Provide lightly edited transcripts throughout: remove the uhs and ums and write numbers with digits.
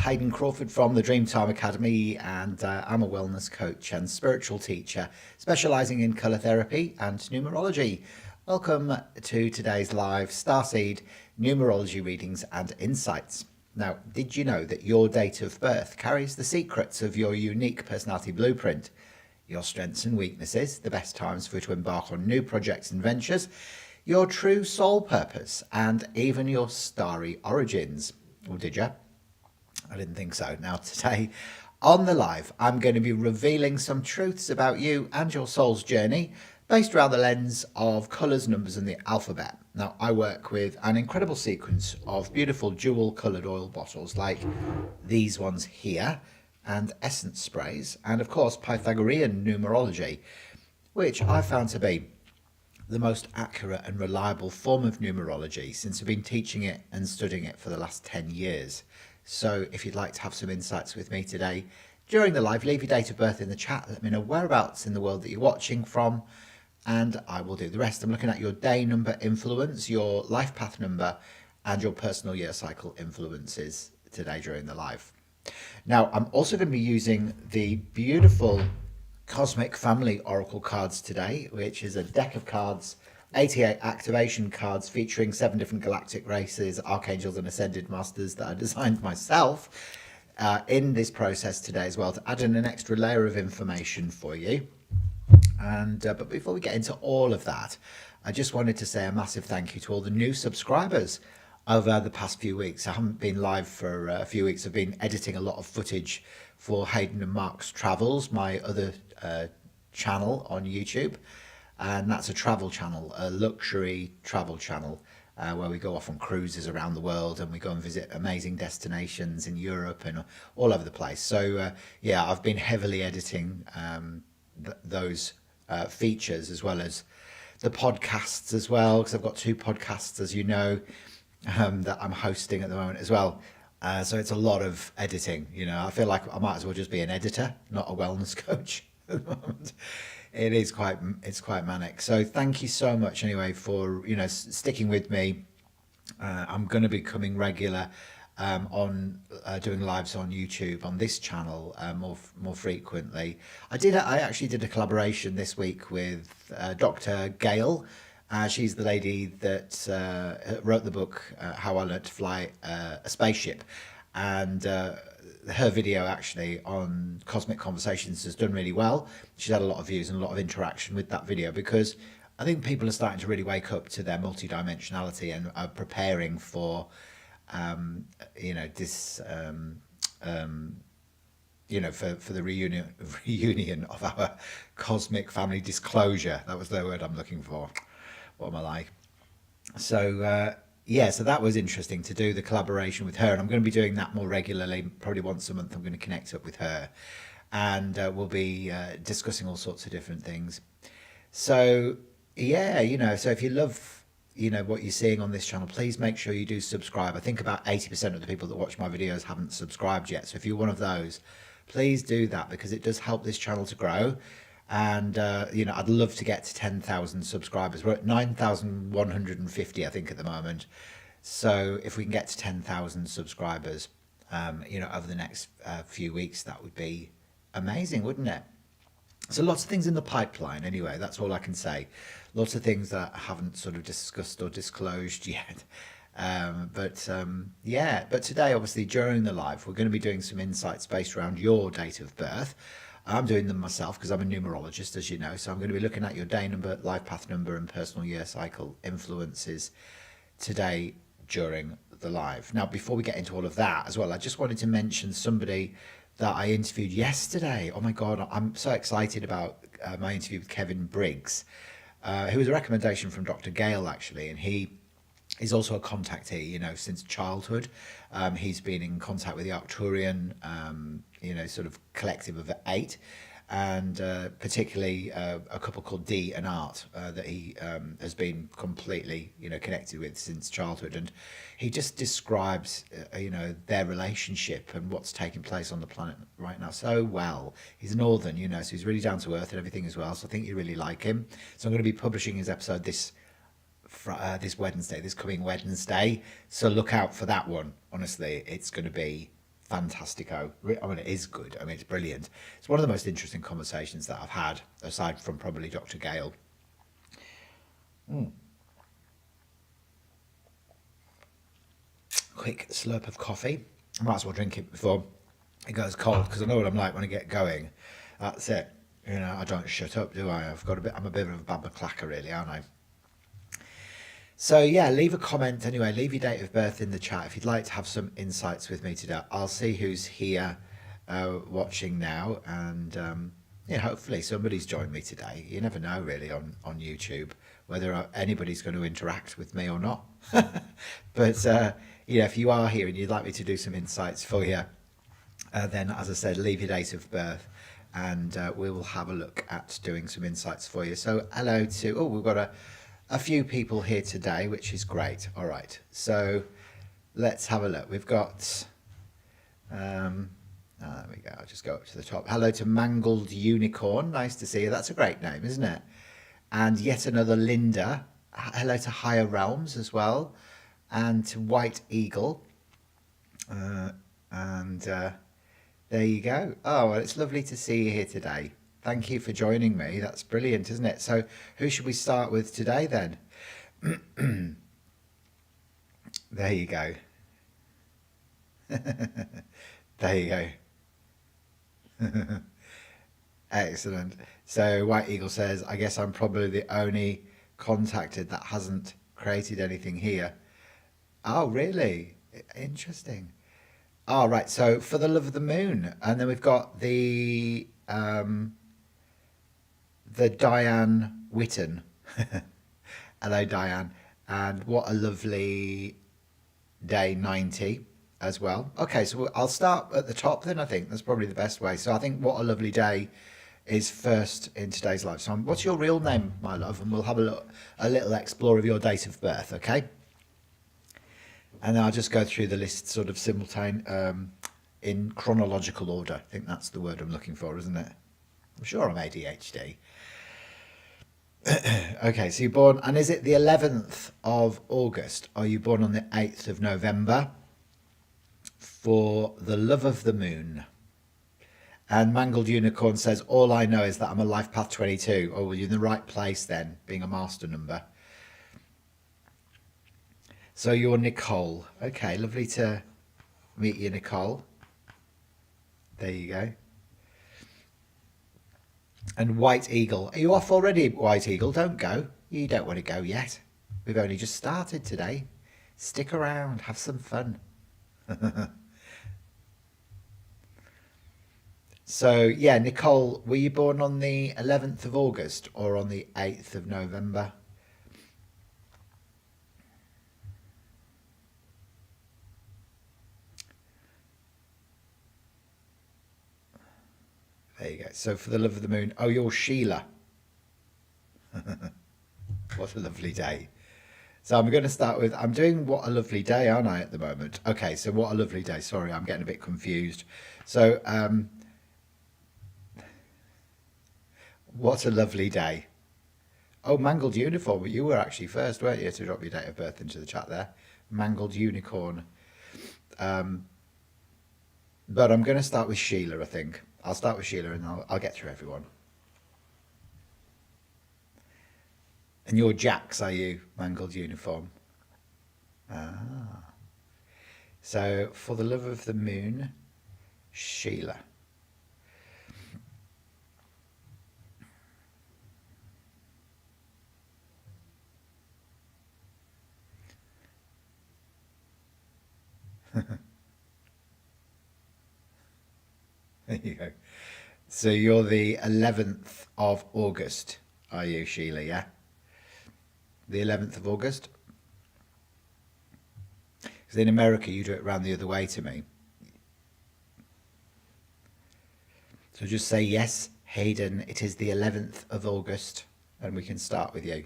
Hayden Crawford from the Dreamtime Academy, and I'm a wellness coach and spiritual teacher specializing in colour therapy and numerology. Welcome to today's live Starseed Numerology Readings and Insights. Now, did you know that your date of birth carries the secrets of your unique personality blueprint, your strengths and weaknesses, the best times for you to embark on new projects and ventures, your true soul purpose, and even your starry origins? Or did you? I didn't think so. Now, today on the live, I'm going to be revealing some truths about you and your soul's journey based around the lens of colours, numbers, and the alphabet. Now, I work with an incredible sequence of beautiful dual coloured oil bottles like these ones here, and essence sprays, and of course Pythagorean numerology, which I found to be the most accurate and reliable form of numerology since I've been teaching it and studying it for the last 10 years. So if you'd like to have some insights with me today during the live, leave your date of birth in the chat. Let me know whereabouts in the world that you're watching from, and I will do the rest. I'm looking at your day number influence, your life path number, and your personal year cycle influences today during the live. Now, I'm also going to be using the beautiful Cosmic Family Oracle cards today, which is a deck of cards, 88 activation cards featuring 7 different galactic races, archangels and ascended masters that I designed myself in this process today as well, to add in an extra layer of information for you. And but before we get into all of that, I just wanted to say a massive thank you to all the new subscribers over the past few weeks. I haven't been live for a few weeks. I've been editing a lot of footage for Hayden and Mark's Travels, my other channel on YouTube. And that's a travel channel, a luxury travel channel, where we go off on cruises around the world and we go and visit amazing destinations in Europe and all over the place. So yeah, I've been heavily editing those features, as well as the podcasts as well, because I've got 2 podcasts, as you know, that I'm hosting at the moment as well. So it's a lot of editing. You know, I feel like I might as well just be an editor, not a wellness coach at the moment. It's quite manic. So thank you so much anyway for sticking with me. I'm going to be coming regular on doing lives on YouTube on this channel more frequently. I actually did a collaboration this week with Dr. Gail. She's the lady that wrote the book How I Learned to Fly a Spaceship, and her video actually on Cosmic Conversations has done really well. She's had a lot of views and a lot of interaction with that video, because I think people are starting to really wake up to their multidimensionality and are preparing for this for the reunion of our cosmic family disclosure. That was the word I'm looking for. What am I like? So so that was interesting to do the collaboration with her, and I'm going to be doing that more regularly. Probably once a month I'm going to connect up with her, and we'll be discussing all sorts of different things. So yeah, so if you love what you're seeing on this channel, please make sure you do subscribe. I think about 80% of the people that watch my videos haven't subscribed yet, so if you're one of those, please do that, because it does help this channel to grow. And I'd love to get to 10,000 subscribers. We're at 9,150 I think at the moment. So if we can get to 10,000 subscribers over the next few weeks, that would be amazing, wouldn't it? So lots of things in the pipeline anyway, that's all I can say. Lots of things that I haven't sort of discussed or disclosed yet. But today, obviously, during the live, we're going to be doing some insights based around your date of birth. I'm doing them myself because I'm a numerologist, as you know. So I'm going to be looking at your day number, life path number, and personal year cycle influences today during the live. Now, before we get into all of that as well, I just wanted to mention somebody that I interviewed yesterday. Oh my God, I'm so excited about my interview with Kevin Briggs, who was a recommendation from Dr. Gale, actually, and he's also a contactee, since childhood. He's been in contact with the Arcturian, sort of collective of 8, and particularly a couple called Dee and Art that he has been completely, connected with since childhood. And he just describes, their relationship and what's taking place on the planet right now so well. He's northern, so he's really down to earth and everything as well. So I think you really like him. So I'm going to be publishing his episode this coming Wednesday. So look out for that one. Honestly, it's going to be fantastico. I mean, it is good. I mean, it's brilliant. It's one of the most interesting conversations that I've had, aside from probably Dr. Gale. Quick slurp of coffee. I might as well drink it before it goes cold, because I know what I'm like when I get going. That's it. You know, I don't shut up, do I? I'm a bit of a baba clacker, really, aren't I? So yeah, leave a comment anyway. Leave your date of birth in the chat if you'd like to have some insights with me today. I'll see who's here watching now, and yeah, hopefully somebody's joined me today. You never know, really, on YouTube whether anybody's going to interact with me or not. But you know, if you are here and you'd like me to do some insights for you, then, as I said, leave your date of birth, and we will have a look at doing some insights for you. So hello to, oh, we've got a few people here today, which is great. All right, so let's have a look. We've got, there we go. I'll just go up to the top. Hello to Mangled Unicorn. Nice to see you. That's a great name, isn't it? And yet another Linda. Hello to Higher Realms as well, and to White Eagle. And there you go. Oh, well, it's lovely to see you here today. Thank you for joining me. That's brilliant, isn't it? So who should we start with today then? There you go. There you go. Excellent. So White Eagle says, I guess I'm probably the only contacted that hasn't created anything here. Oh, really? Interesting. All right. So For the Love of the Moon. And then we've got the Diane Witten. Hello, Diane. And What a Lovely Day 90 as well. Okay, so I'll start at the top then. I think that's probably the best way. So I think What a Lovely Day is first in today's live. So what's your real name, my love? And we'll have a little explore of your date of birth, okay? And then I'll just go through the list sort of in chronological order. I think that's the word I'm looking for, isn't it? I'm sure I'm ADHD. Okay, so you're born, and is it the 11th of August? Are you born on the 8th of November? For the Love of the Moon. And Mangled Unicorn says, all I know is that I'm a life path 22. Oh, well, you're in the right place then, being a master number. So you're Nicole. Okay, lovely to meet you, Nicole. There you go. And White Eagle. Are you off already, White Eagle? Don't go. You don't want to go yet. We've only just started today. Stick around. Have some fun. So, yeah, Nicole, were you born on the 11th of August or on the 8th of November? There you go. So For the Love of the Moon. Oh, you're Sheila. What a lovely day. So I'm going to start with, I'm doing What a Lovely Day, aren't I, at the moment? Okay, so What a Lovely Day. Sorry, I'm getting a bit confused. So, what a lovely day. Oh, Mangled Unicorn. You were actually first, weren't you, to drop your date of birth into the chat there? Mangled Unicorn. But I'm going to start with Sheila, I think. I'll start with Sheila and I'll get through everyone. And you're Jax, are you, Mangled Uniform? Ah. So For the Love of the Moon, Sheila. There you go. So you're the 11th of August, are you, Sheila, yeah? The 11th of August? Because in America, you do it round the other way to me. So just say, yes, Hayden, it is the 11th of August, and we can start with you.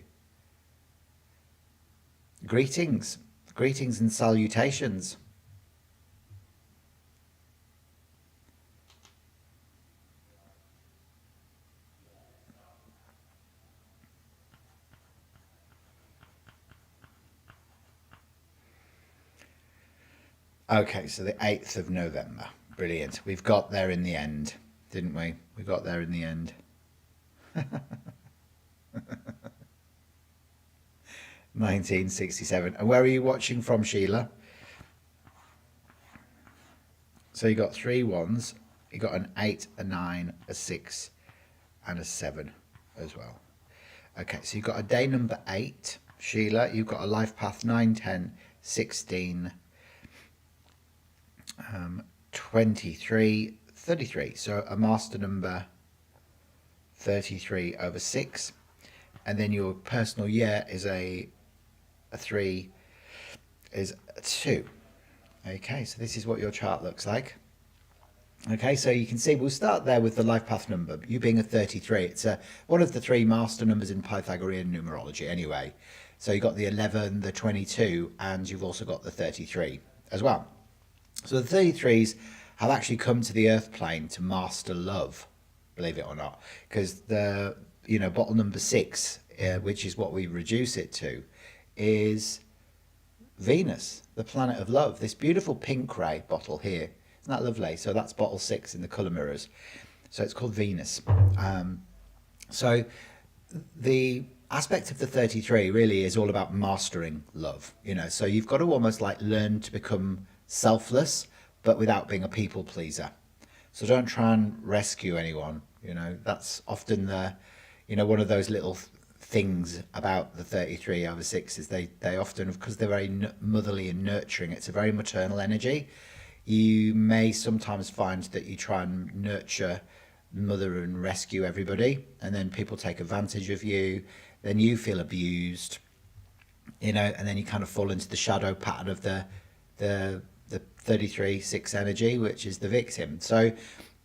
Greetings. Greetings and salutations. Okay, so the 8th of November. Brilliant. We've got there in the end, didn't we? We got there in the end. 1967. And where are you watching from, Sheila? So you got 3 ones. You got an 8, a 9, a 6, and a 7 as well. Okay, so you've got a day number 8, Sheila. You've got a life path 9, 10, 16, 23, 33. So a master number 33 over 6. And then your personal year is a 3 is a 2. Okay, so this is what your chart looks like. Okay, so you can see we'll start there with the life path number, you being a 33. It's one of the 3 master numbers in Pythagorean numerology anyway. So you've got the 11, the 22, and you've also got the 33 as well. So the 33s have actually come to the earth plane to master love, believe it or not, because the bottle number 6, which is what we reduce it to, is Venus, the planet of love. This beautiful pink ray bottle here, isn't that lovely? So that's bottle 6 in the colour mirrors. So it's called Venus. So the aspect of the 33 really is all about mastering love. So you've got to almost like learn to become selfless, but without being a people pleaser. So don't try and rescue anyone. That's often the, one of those little things about the 33 over 6 is they often, because they're very motherly and nurturing, it's a very maternal energy. You may sometimes find that you try and nurture, mother and rescue everybody, and then people take advantage of you, then you feel abused, and then you kind of fall into the shadow pattern of the 33-6 energy, which is the victim. So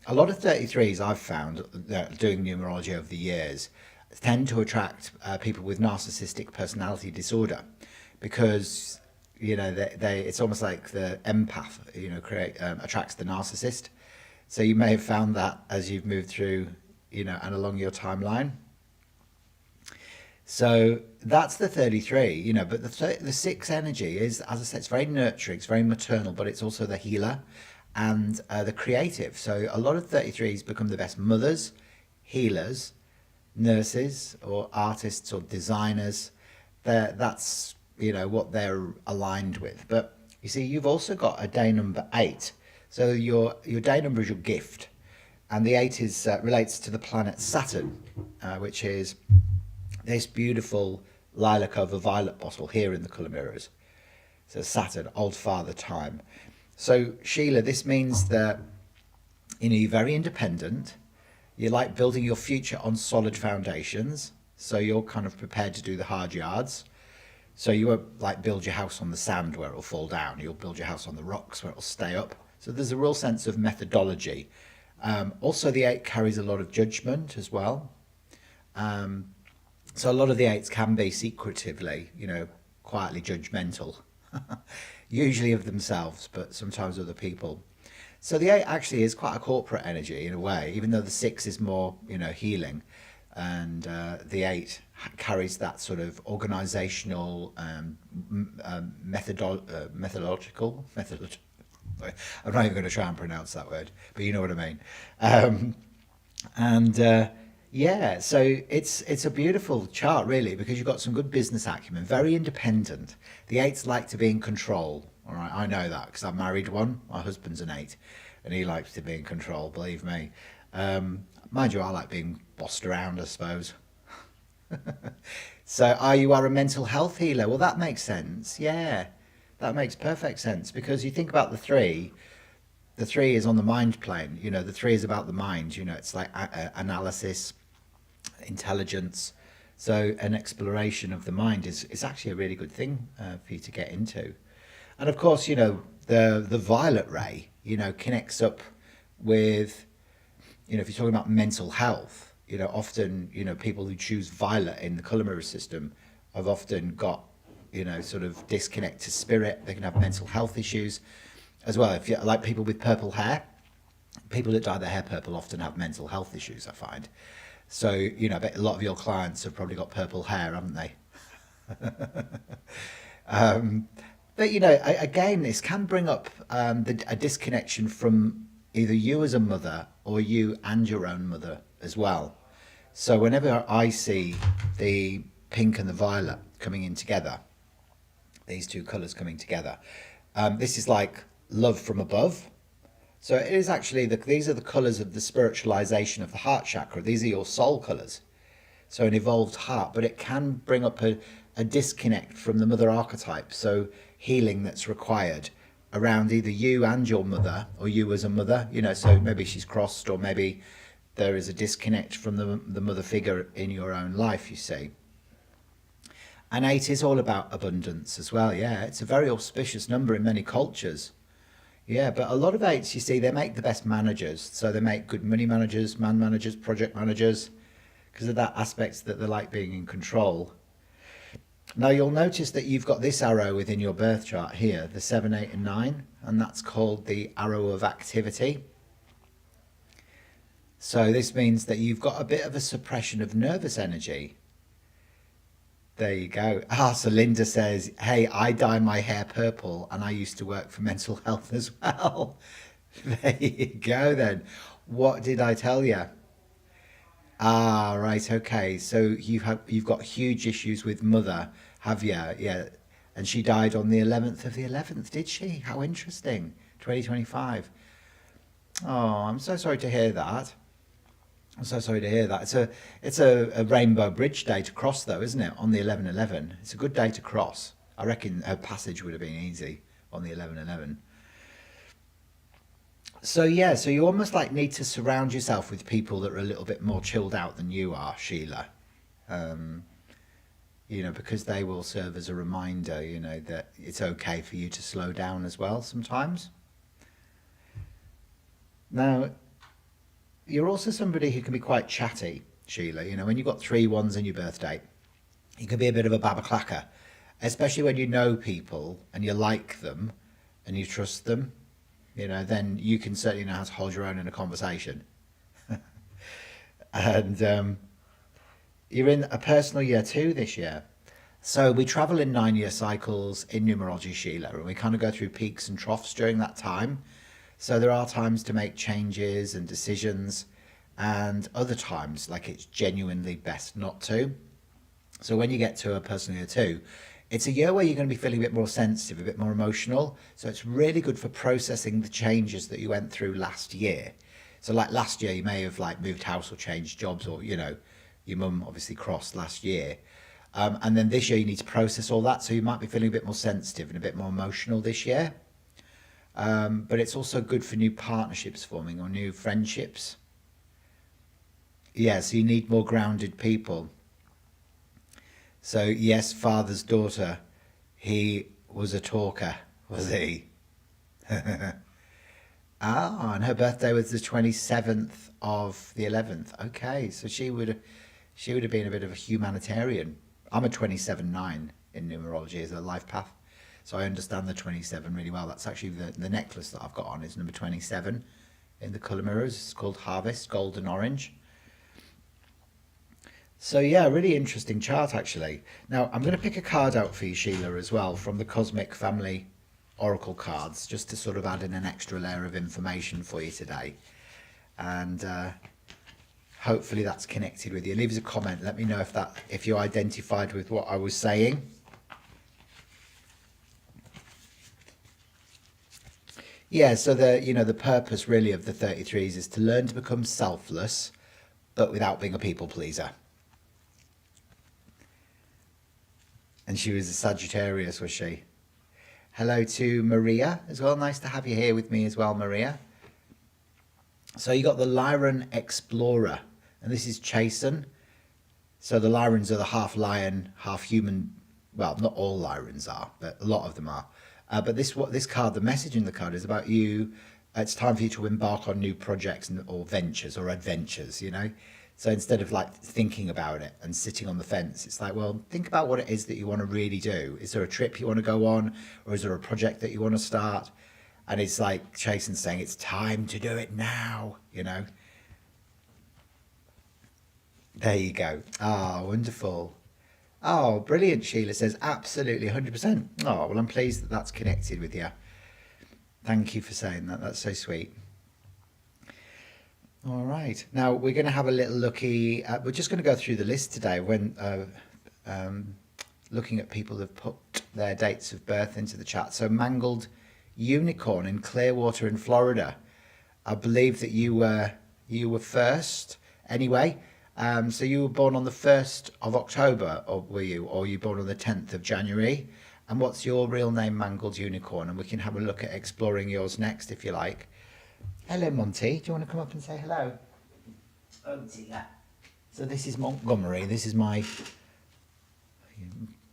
a lot of 33s I've found doing numerology over the years tend to attract people with narcissistic personality disorder, because it's almost like the empath attracts the narcissist. So you may have found that as you've moved through and along your timeline. So that's the 33, but the 6 energy is, as I said, it's very nurturing, it's very maternal, but it's also the healer and the creative. So a lot of 33s become the best mothers, healers, nurses, or artists or designers. That's what they're aligned with. But you see, you've also got a day number 8. So your day number is your gift, and the 8 is relates to the planet Saturn, which is this beautiful lilac over violet bottle here in the colour mirrors. So Saturn, old father time. So Sheila, this means that you're very independent. You like building your future on solid foundations. So you're kind of prepared to do the hard yards. So you won't like build your house on the sand where it'll fall down. You'll build your house on the rocks where it'll stay up. So there's a real sense of methodology. Also, the 8 carries a lot of judgment as well. So a lot of the 8s can be secretively, quietly judgmental, usually of themselves, but sometimes other people. So the 8 actually is quite a corporate energy in a way, even though the 6 is more, healing, and the 8 carries that sort of organizational, methodological. I'm not even going to try and pronounce that word, but you know what I mean. Yeah, so it's a beautiful chart really, because you've got some good business acumen, very independent. The 8s like to be in control. All right, I know that because I married one. My husband's an 8, and he likes to be in control. Believe me. Mind you, I like being bossed around, I suppose. So, you are a mental health healer. Well, that makes sense. Yeah, that makes perfect sense, because you think about the 3. The 3 is on the mind plane. The 3 is about the mind. It's like analysis, intelligence. So an exploration of the mind is actually a really good thing for you to get into. And of course, the violet ray, connects up with, if you're talking about mental health, often, people who choose violet in the colour mirror system have often got, sort of disconnect to spirit. They can have mental health issues as well. If you like people with purple hair, people that dye their hair purple often have mental health issues, I find. So, I bet a lot of your clients have probably got purple hair, haven't they? But you know, again, this can bring up a disconnection from either you as a mother or you and your own mother as well. So whenever I see the pink and the violet coming in together, these two colours coming together, this is like love from above. So it is actually, these are the colours of the spiritualization of the heart chakra. These are your soul colours. So an evolved heart, but it can bring up a disconnect from the mother archetype. So healing that's required around either you and your mother, or you as a mother, you know, so maybe she's crossed, or maybe there is a disconnect from the mother figure in your own life, you see. And 8 is all about abundance as well. Yeah, it's a very auspicious number in many cultures. Yeah, but a lot of 8s, you see, they make the best managers. So they make good money managers, man managers, project managers, because of that aspect that they like being in control. Now you'll notice that you've got this arrow within your birth chart here, the 7, 8 and 9, and that's called the arrow of activity. So this means that you've got a bit of a suppression of nervous energy. There you go. So Linda says, hey, I dye my hair purple and I used to work for mental health as well. There you go then. What did I tell you? Right, okay. So you've got huge issues with mother, have you? Yeah. And she died on the 11th of the 11th, did she? How interesting. 2025. Oh, I'm so sorry to hear that. I'm so sorry to hear that. It's a rainbow bridge day to cross though, isn't it? On the 11/11. It's a good day to cross. I reckon her passage would have been easy on the 11/11. So yeah, so you almost like need to surround yourself with people that are a little bit more chilled out than you are, Sheila. You know, because they will serve as a reminder, you know, that it's okay for you to slow down as well sometimes. Now, you're also somebody who can be quite chatty, Sheila. You know, when you've got 3 1s in your birthday, you can be a bit of a babaclacker, especially when you know people and you like them and you trust them. You know, then you can certainly know how to hold your own in a conversation. And you're in a personal year 2 this year. So we travel in 9-year cycles in numerology, Sheila, and we kind of go through peaks and troughs during that time. So there are times to make changes and decisions, and other times, like, it's genuinely best not to. So when you get to a personal year 2, it's a year where you're going to be feeling a bit more sensitive, a bit more emotional. So it's really good for processing the changes that you went through last year. So like last year, you may have like moved house or changed jobs, or, you know, your mum obviously crossed last year. And then this year you need to process all that. So you might be feeling a bit more sensitive and a bit more emotional this year. But it's also good for new partnerships forming or new friendships. Yeah, so you need more grounded people. So yes, father's daughter, he was a talker, was he? And her birthday was the 27th of the 11th. Okay, so she would have been a bit of a humanitarian. I'm a 27/9 in numerology as a life path. So I understand the 27 really well. That's actually the necklace that I've got on is number 27 in the colour mirrors. It's called Harvest, gold and orange. So yeah, really interesting chart actually. Now I'm going to pick a card out for you, Sheila, as well from the Cosmic Family Oracle cards, just to sort of add in an extra layer of information for you today. And hopefully that's connected with you. Leave us a comment. Let me know if you identified with what I was saying. Yeah, so the purpose really of the 33s is to learn to become selfless, but without being a people pleaser. And she was a Sagittarius, was she? Hello to Maria as well. Nice to have you here with me as well, Maria. So you got the Lyran Explorer, and this is Chasen. So the Lyrans are the half lion, half human. Well, not all Lyrans are, but a lot of them are. But this card, the message in the card is about you. It's time for you to embark on new projects or ventures or adventures, you know. So instead of like thinking about it and sitting on the fence, it's like, well, think about what it is that you want to really do. Is there a trip you want to go on, or is there a project that you want to start? And it's like Chasen's saying, it's time to do it now, you know. There you go. Ah, wonderful. Oh, brilliant. Sheila says absolutely 100%. Oh, well, I'm pleased that that's connected with you. Thank you for saying that. That's so sweet. All right. Now we're going to have a little looky. We're just going to go through the list today when looking at people who've put their dates of birth into the chat. So Mangled Unicorn in Clearwater in Florida. I believe that you were first anyway. So you were born on the 1st of October, or were you? Or you born on the 10th of January? And what's your real name, Mangled Unicorn? And we can have a look at exploring yours next if you like. Hello, Monty. Do you want to come up and say hello? Oh dear. So this is Montgomery. This is my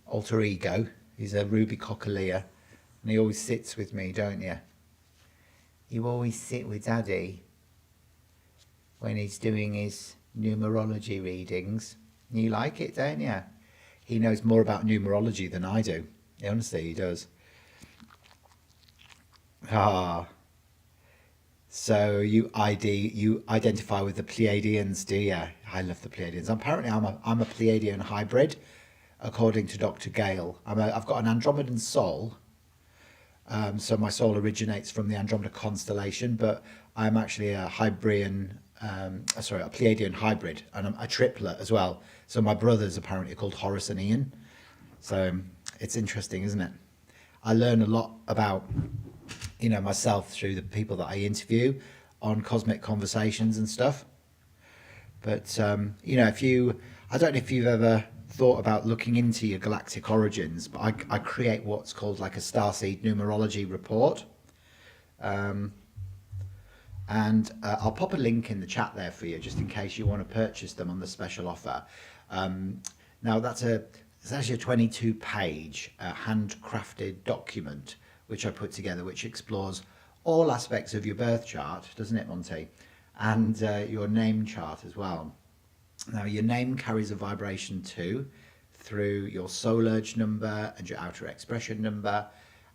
alter ego. He's a ruby coccolea. And he always sits with me, don't you? You always sit with Daddy when he's doing his numerology readings. You like it, don't you? He knows more about numerology than I do. Honestly, he does. Ah. So you identify with the Pleiadians, do you? I love the Pleiadians. Apparently, I'm a Pleiadian hybrid, according to Dr. Gale. I've got an Andromedan soul. So my soul originates from the Andromeda constellation, but I'm actually a Hybrian, a Pleiadian hybrid, and I'm a triplet as well. So my brothers apparently are called Horus and Ian. So it's interesting, isn't it? I learn a lot about myself through the people that I interview on Cosmic Conversations and stuff. But I don't know if you've ever thought about looking into your galactic origins, but I create what's called like a Starseed Numerology Report. And I'll pop a link in the chat there for you, just in case you want to purchase them on the special offer. Now it's actually a 22-page handcrafted document which I put together, which explores all aspects of your birth chart, doesn't it, Monty? And your name chart as well. Now, your name carries a vibration too, through your soul urge number and your outer expression number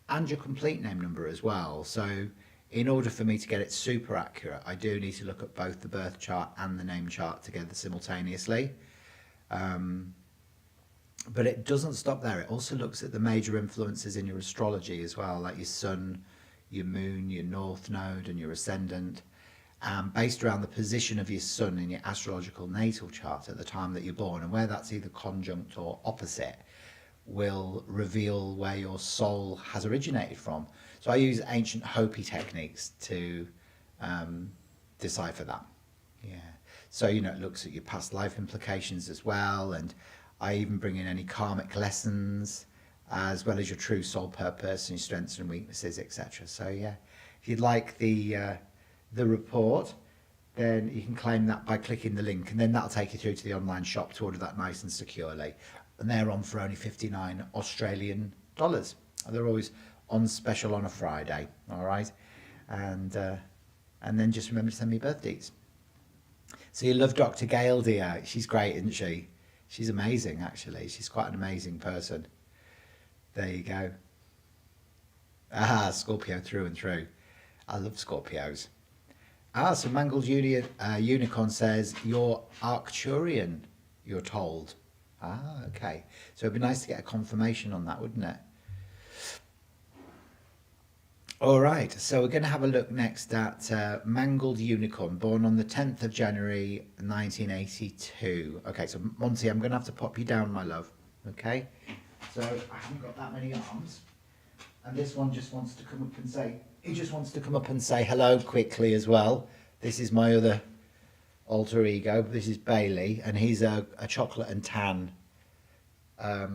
and your complete name number as well. So in order for me to get it super accurate, I do need to look at both the birth chart and the name chart together simultaneously. But it doesn't stop there. It also looks at the major influences in your astrology as well, like your sun, your moon, your north node and your ascendant, based around the position of your sun in your astrological natal chart at the time that you're born, and where that's either conjunct or opposite will reveal where your soul has originated from. So I use ancient Hopi techniques to decipher that. Yeah. So, it looks at your past life implications as well, and I even bring in any karmic lessons, as well as your true soul purpose and your strengths and weaknesses, etc. So yeah, if you'd like the report, then you can claim that by clicking the link, and then that'll take you through to the online shop to order that nice and securely. And they're on for only 59 Australian dollars. They're always on special on a Friday, all right? And then just remember to send me birth dates. So you love Dr. Gale, dear. She's great, isn't she? She's amazing, actually. She's quite an amazing person. There you go. Scorpio through and through. I love Scorpios. So Mangled Unicorn says, you're Arcturian, you're told. Okay. So it'd be nice to get a confirmation on that, wouldn't it? All right, so we're going to have a look next at Mangled Unicorn, born on the 10th of January 1982. Okay, so Monty, I'm going to have to pop you down, my love. Okay, so I haven't got that many arms, and this one just wants to come up and say, hello quickly as well. This is my other alter ego. This is Bailey, and he's a chocolate and tan. I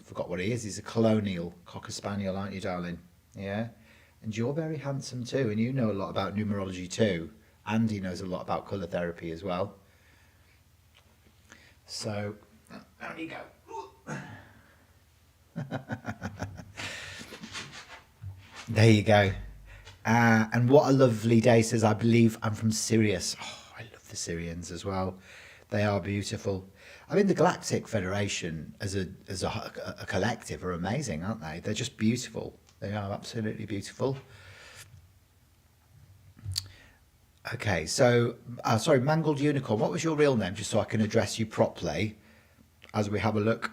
forgot what he is. He's a colonial cocker spaniel, aren't you, darling? Yeah, and you're very handsome too, and you know a lot about numerology too. Andy knows a lot about colour therapy as well. So, down you go. There you go. And what a lovely day, says, I believe I'm from Sirius. Oh, I love the Syrians as well. They are beautiful. I mean, the Galactic Federation as a collective are amazing, aren't they? They're just beautiful. They are absolutely beautiful. Okay, so, sorry, Mangled Unicorn, what was your real name, just so I can address you properly? as we have a look.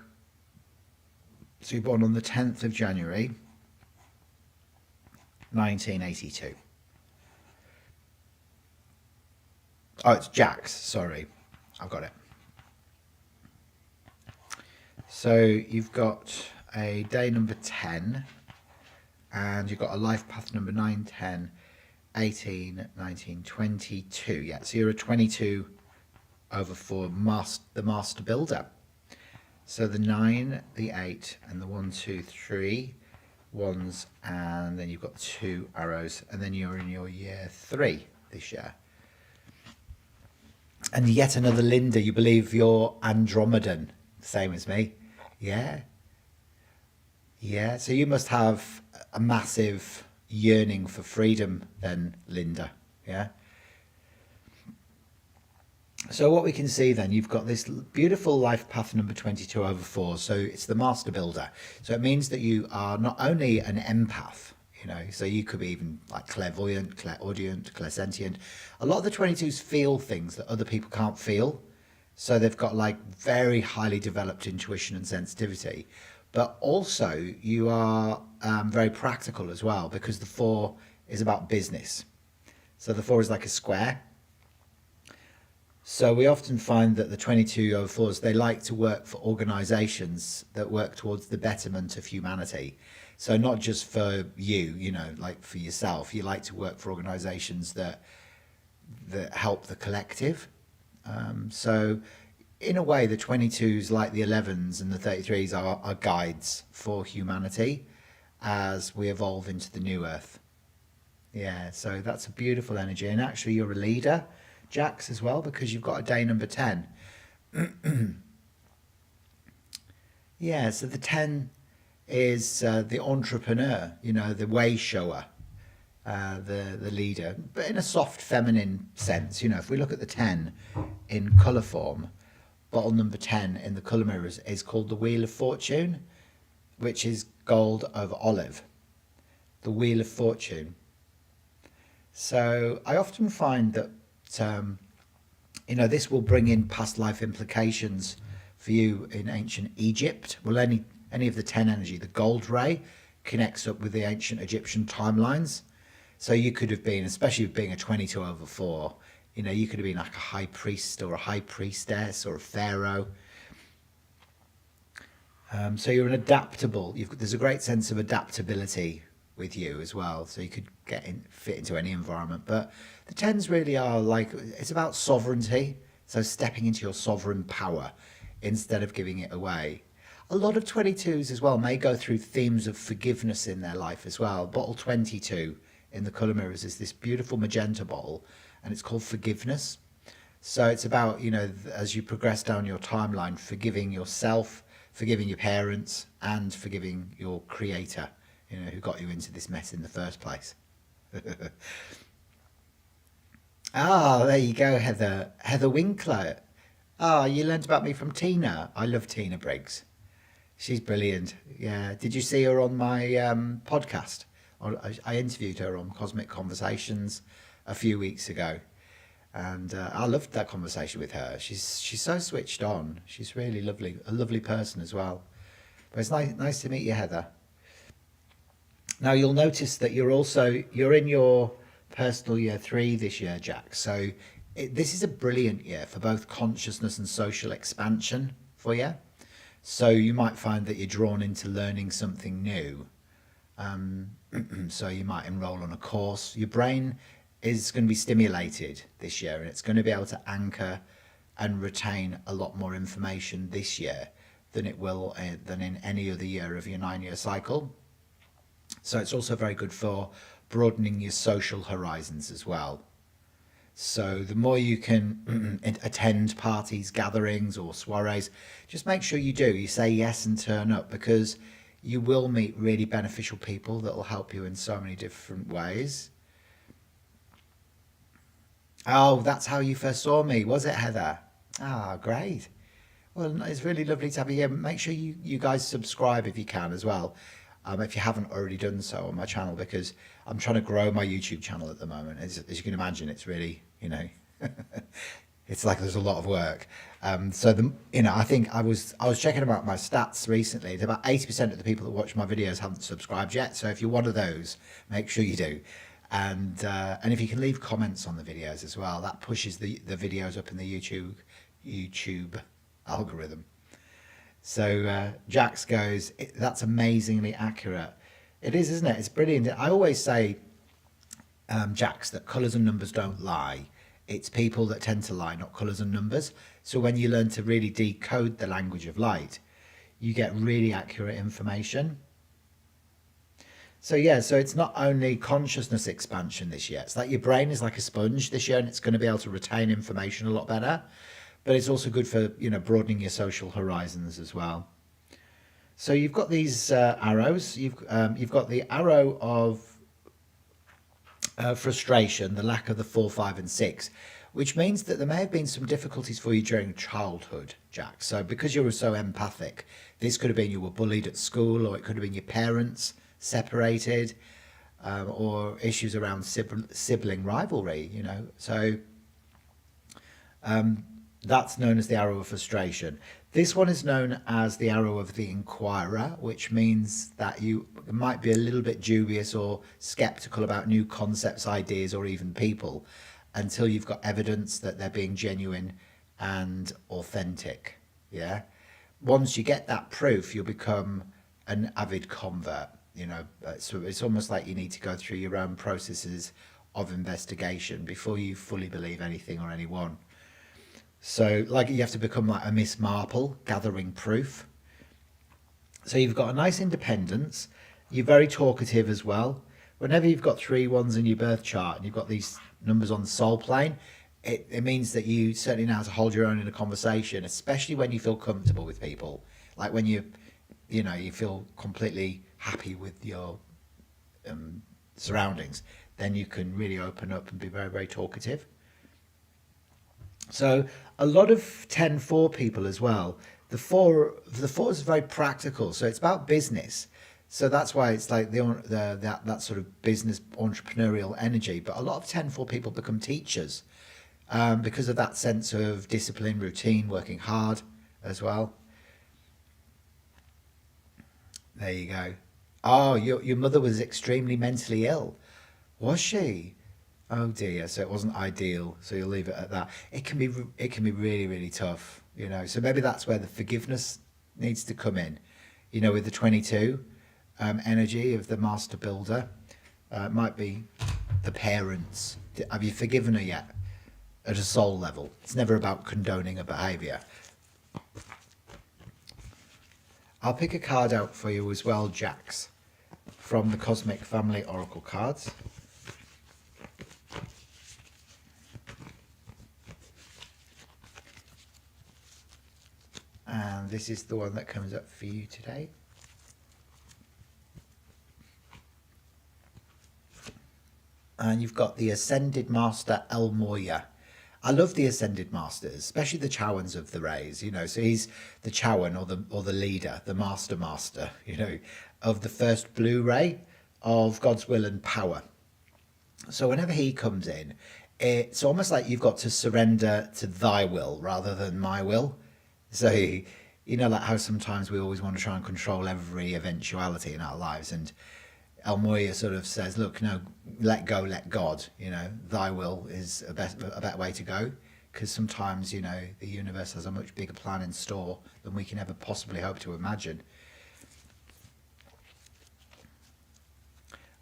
So you're born on the 10th of January, 1982. Oh, it's Jax, sorry. I've got it. So you've got a day number 10, and you've got a life path number 9, 10, 18, 19, 22. Yeah, so you're a 22 over 4, the master builder. So the 9, the 8, and the 1, 2, 3 ones, and then you've got 2 arrows, and then you're in your year 3 this year. And yet another Linda, you believe you're Andromedan, same as me. Yeah. Yeah, so you must have a massive yearning for freedom then, Linda. Yeah. So what we can see then, you've got this beautiful life path number 22 over 4. So it's the master builder. So it means that you are not only an empath, you know, so you could be even like clairvoyant, clairaudient, clairsentient. A lot of the 22s feel things that other people can't feel. So they've got like very highly developed intuition and sensitivity. But also you are very practical as well, because the 4 is about business. So the 4 is like a square. So we often find that the 22 over 4s, they like to work for organizations that work towards the betterment of humanity. So not just for you, you know, like for yourself. You like to work for organizations that help the collective. So in a way, the 22s, like the 11s and the 33s, are guides for humanity as we evolve into the new earth. Yeah, so that's a beautiful energy. And actually, you're a leader, Jax, as well, because you've got a day number 10. Yeah, so the 10 is the entrepreneur, you know, the way shower, the leader, but in a soft feminine sense. You know, if we look at the 10 in colour form, bottle number 10 in the colour mirrors is called the Wheel of Fortune, which is gold over olive. The Wheel of Fortune. So I often find that, you know, this will bring in past life implications for you in ancient Egypt. Well, any of the 10 energy, the gold ray connects up with the ancient Egyptian timelines. So you could have been, especially being a 22 over 4, you know, you could have been like a high priest or a high priestess or a pharaoh. So you're an adaptable, there's a great sense of adaptability with you as well. So you could fit into any environment. But the 10s really are like, it's about sovereignty. So stepping into your sovereign power instead of giving it away. A lot of 22s as well may go through themes of forgiveness in their life as well. Bottle 22 in the colour mirrors is this beautiful magenta bottle, and it's called forgiveness. So it's about, you know, as you progress down your timeline, forgiving yourself, forgiving your parents, and forgiving your creator, you know, who got you into this mess in the first place. Ah, there you go, Heather. Heather Winkler. Ah, you learned about me from Tina. I love Tina Briggs. She's brilliant. Yeah. Did you see her on my podcast? I interviewed her on Cosmic Conversations a few weeks ago, and I loved that conversation with her. She's so switched on. She's really lovely, a lovely person as well. But it's nice to meet you, Heather. Now you'll notice that you're in your personal year 3 this year, Jack. So this is a brilliant year for both consciousness and social expansion for you. So you might find that you're drawn into learning something new. So you might enroll on a course. Your brain is going to be stimulated this year, and it's going to be able to anchor and retain a lot more information this year than it will than in any other year of your 9-year cycle. So it's also very good for broadening your social horizons as well. So the more you can attend parties, gatherings or soirees, just make sure you do. You say yes and turn up, because you will meet really beneficial people that will help you in so many different ways. Oh, that's how you first saw me, was it, Heather? Ah, great. Well, it's really lovely to have you here. Make sure you guys subscribe if you can as well. If you haven't already done so on my channel, because I'm trying to grow my YouTube channel at the moment. As you can imagine, it's really, you know, It's like there's a lot of work. So I think I was checking about my stats recently. It's about 80% of the people that watch my videos haven't subscribed yet. So if you're one of those, make sure you do. And if you can leave comments on the videos as well, that pushes the videos up in the YouTube algorithm. So Jax goes, that's amazingly accurate. It is, isn't it? It's brilliant. I always say, Jax, that colours and numbers don't lie. It's people that tend to lie, not colours and numbers. So when you learn to really decode the language of light, you get really accurate information. So yeah, so it's not only consciousness expansion this year. It's like your brain is like a sponge this year, and it's going to be able to retain information a lot better. But it's also good for, broadening your social horizons as well. So you've got these arrows. You've got the arrow of frustration, the lack of the 4, 5, and 6, which means that there may have been some difficulties for you during childhood, Jack. So because you were so empathic, this could have been you were bullied at school, or it could have been your parents separated, or issues around sibling rivalry, So that's known as the arrow of frustration. This one is known as the arrow of the inquirer, which means that you might be a little bit dubious or skeptical about new concepts, ideas, or even people until you've got evidence that they're being genuine and authentic. Yeah. Once you get that proof, you'll become an avid convert. So it's almost like you need to go through your own processes of investigation before you fully believe anything or anyone. So like you have to become like a Miss Marple, gathering proof. So you've got a nice independence. You're very talkative as well. Whenever you've got 3 1s in your birth chart and you've got these numbers on the soul plane, it means that you certainly know how to hold your own in a conversation, especially when you feel comfortable with people. Like when you feel completely happy with your surroundings, then you can really open up and be very, very talkative. So a lot of 10-4 people as well. The four is very practical, so it's about business. So that's why it's like that sort of business entrepreneurial energy. But a lot of 10-4 people become teachers because of that sense of discipline, routine, working hard as well. There you go. Oh, your mother was extremely mentally ill, was she? Oh dear, so it wasn't ideal. So you'll leave it at that. It can be really, really tough, So maybe that's where the forgiveness needs to come in, with the 22 energy of the master builder. It might be the parents. Have you forgiven her yet? At a soul level, it's never about condoning a behaviour. I'll pick a card out for you as well, Jax, from the Cosmic Family Oracle cards. And this is the one that comes up for you today. And you've got the Ascended Master El Moya. I love the Ascended Masters, especially the Chowans of the Rays, So he's the Chowan or the leader, the master, of the first blue ray of God's will and power. So whenever he comes in, it's almost like you've got to surrender to thy will rather than my will. So, like how sometimes we always want to try and control every eventuality in our lives. And El Moya sort of says, look, no, let go, let God, thy will is a better way to go. Because sometimes, the universe has a much bigger plan in store than we can ever possibly hope to imagine.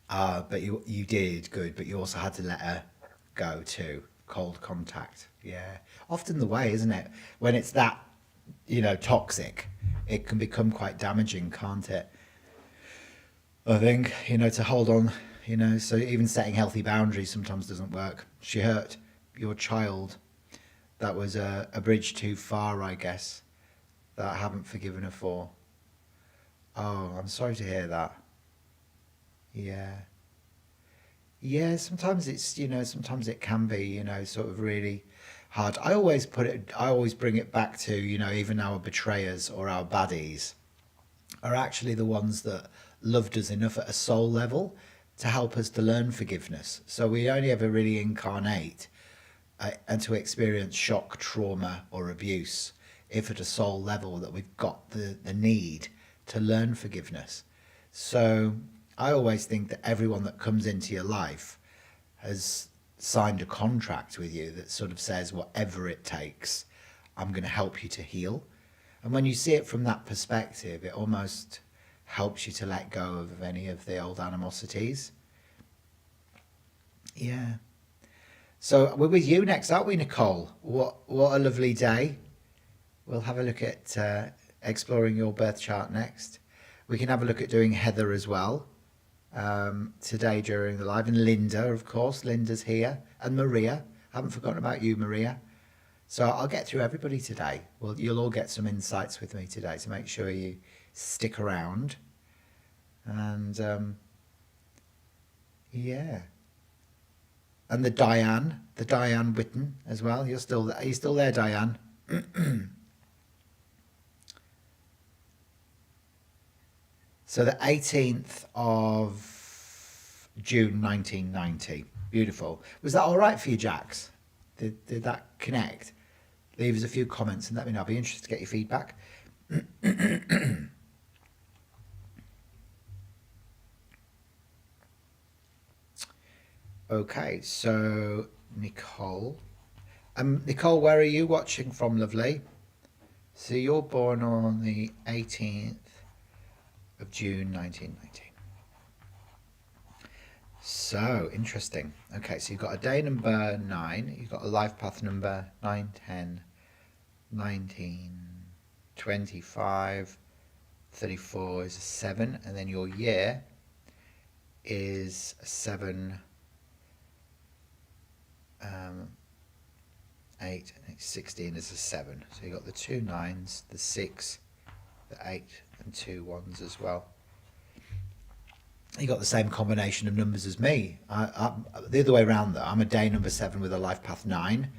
But you did good, but you also had to let her go too. Cold contact. Yeah. Often the way, isn't it? When it's that, toxic, it can become quite damaging, can't it? I think, to hold on, so even setting healthy boundaries sometimes doesn't work. She hurt your child. That was a bridge too far, I guess, that I haven't forgiven her for. Oh, I'm sorry to hear that. Yeah. Yeah, sometimes it's, sometimes it can be, sort of really hard. I always bring it back to, even our betrayers or our baddies are actually the ones that loved us enough at a soul level to help us to learn forgiveness. So we only ever really incarnate and to experience shock, trauma, or abuse, if at a soul level that we've got the need to learn forgiveness. So I always think that everyone that comes into your life has signed a contract with you that sort of says, whatever it takes, I'm going to help you to heal. And when you see it from that perspective, it almost helps you to let go of any of the old animosities. Yeah. So we're with you next, aren't we, Nicole? What a lovely day. We'll have a look at exploring your birth chart next. We can have a look at doing Heather as well today during the live. And Linda, of course. Linda's here. And Maria. I haven't forgotten about you, Maria. So I'll get through everybody today. Well, you'll all get some insights with me today, so make sure you stick around. And yeah. And the Diane Witten as well. You're still there. Are you still there, Diane? So the 18th of June 1990. Beautiful. Was that all right for you, Jax? Did that connect? Leave us a few comments and let me know. I'll be interested to get your feedback. Okay, so Nicole. Nicole, where are you watching from, lovely? So you're born on the 18th of June 1990. So interesting. Okay, so you've got a day number 9, you've got a life path number 9, 10, 19, 25, 34 is a 7, and then your year is a 7, 8, and 16 is a 7. So you've got the 2 9s, the 6, the 8, and 2 1s as well. You got the same combination of numbers as me. The other way around though, I'm a day number 7 with a life path 9,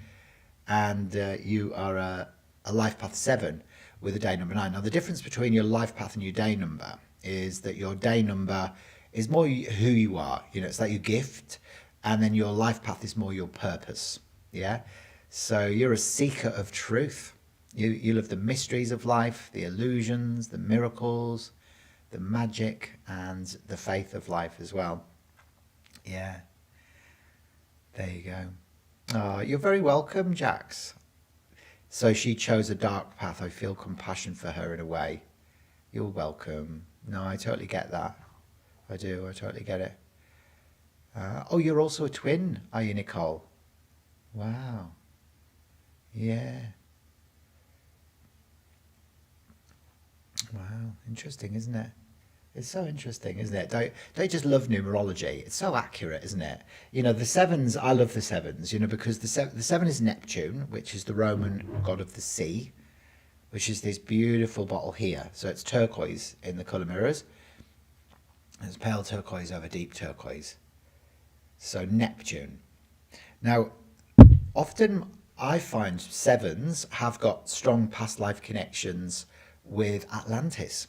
and you are a life path 7 with a day number 9. Now the difference between your life path and your day number is that your day number is more who you are. You know, it's like your gift, and then your life path is more your purpose. Yeah. So you're a seeker of truth. You love the mysteries of life, the illusions, the miracles, the magic, and the faith of life as well. Yeah. There you go. Oh, you're very welcome, Jax. So she chose a dark path. I feel compassion for her in a way. You're welcome. No, I totally get that. I do. I totally get it. Oh, you're also a twin, are you, Nicole? Wow. Yeah. Wow. Interesting, isn't it? It's so interesting, isn't it? Don't you just love numerology? It's so accurate, isn't it? You know, the 7s, I love the 7s, you know, because the 7 is Neptune, which is the Roman god of the sea, which is this beautiful bottle here. So it's turquoise in the colour mirrors. It's pale turquoise over deep turquoise. So Neptune. Now, often I find 7s have got strong past life connections with Atlantis.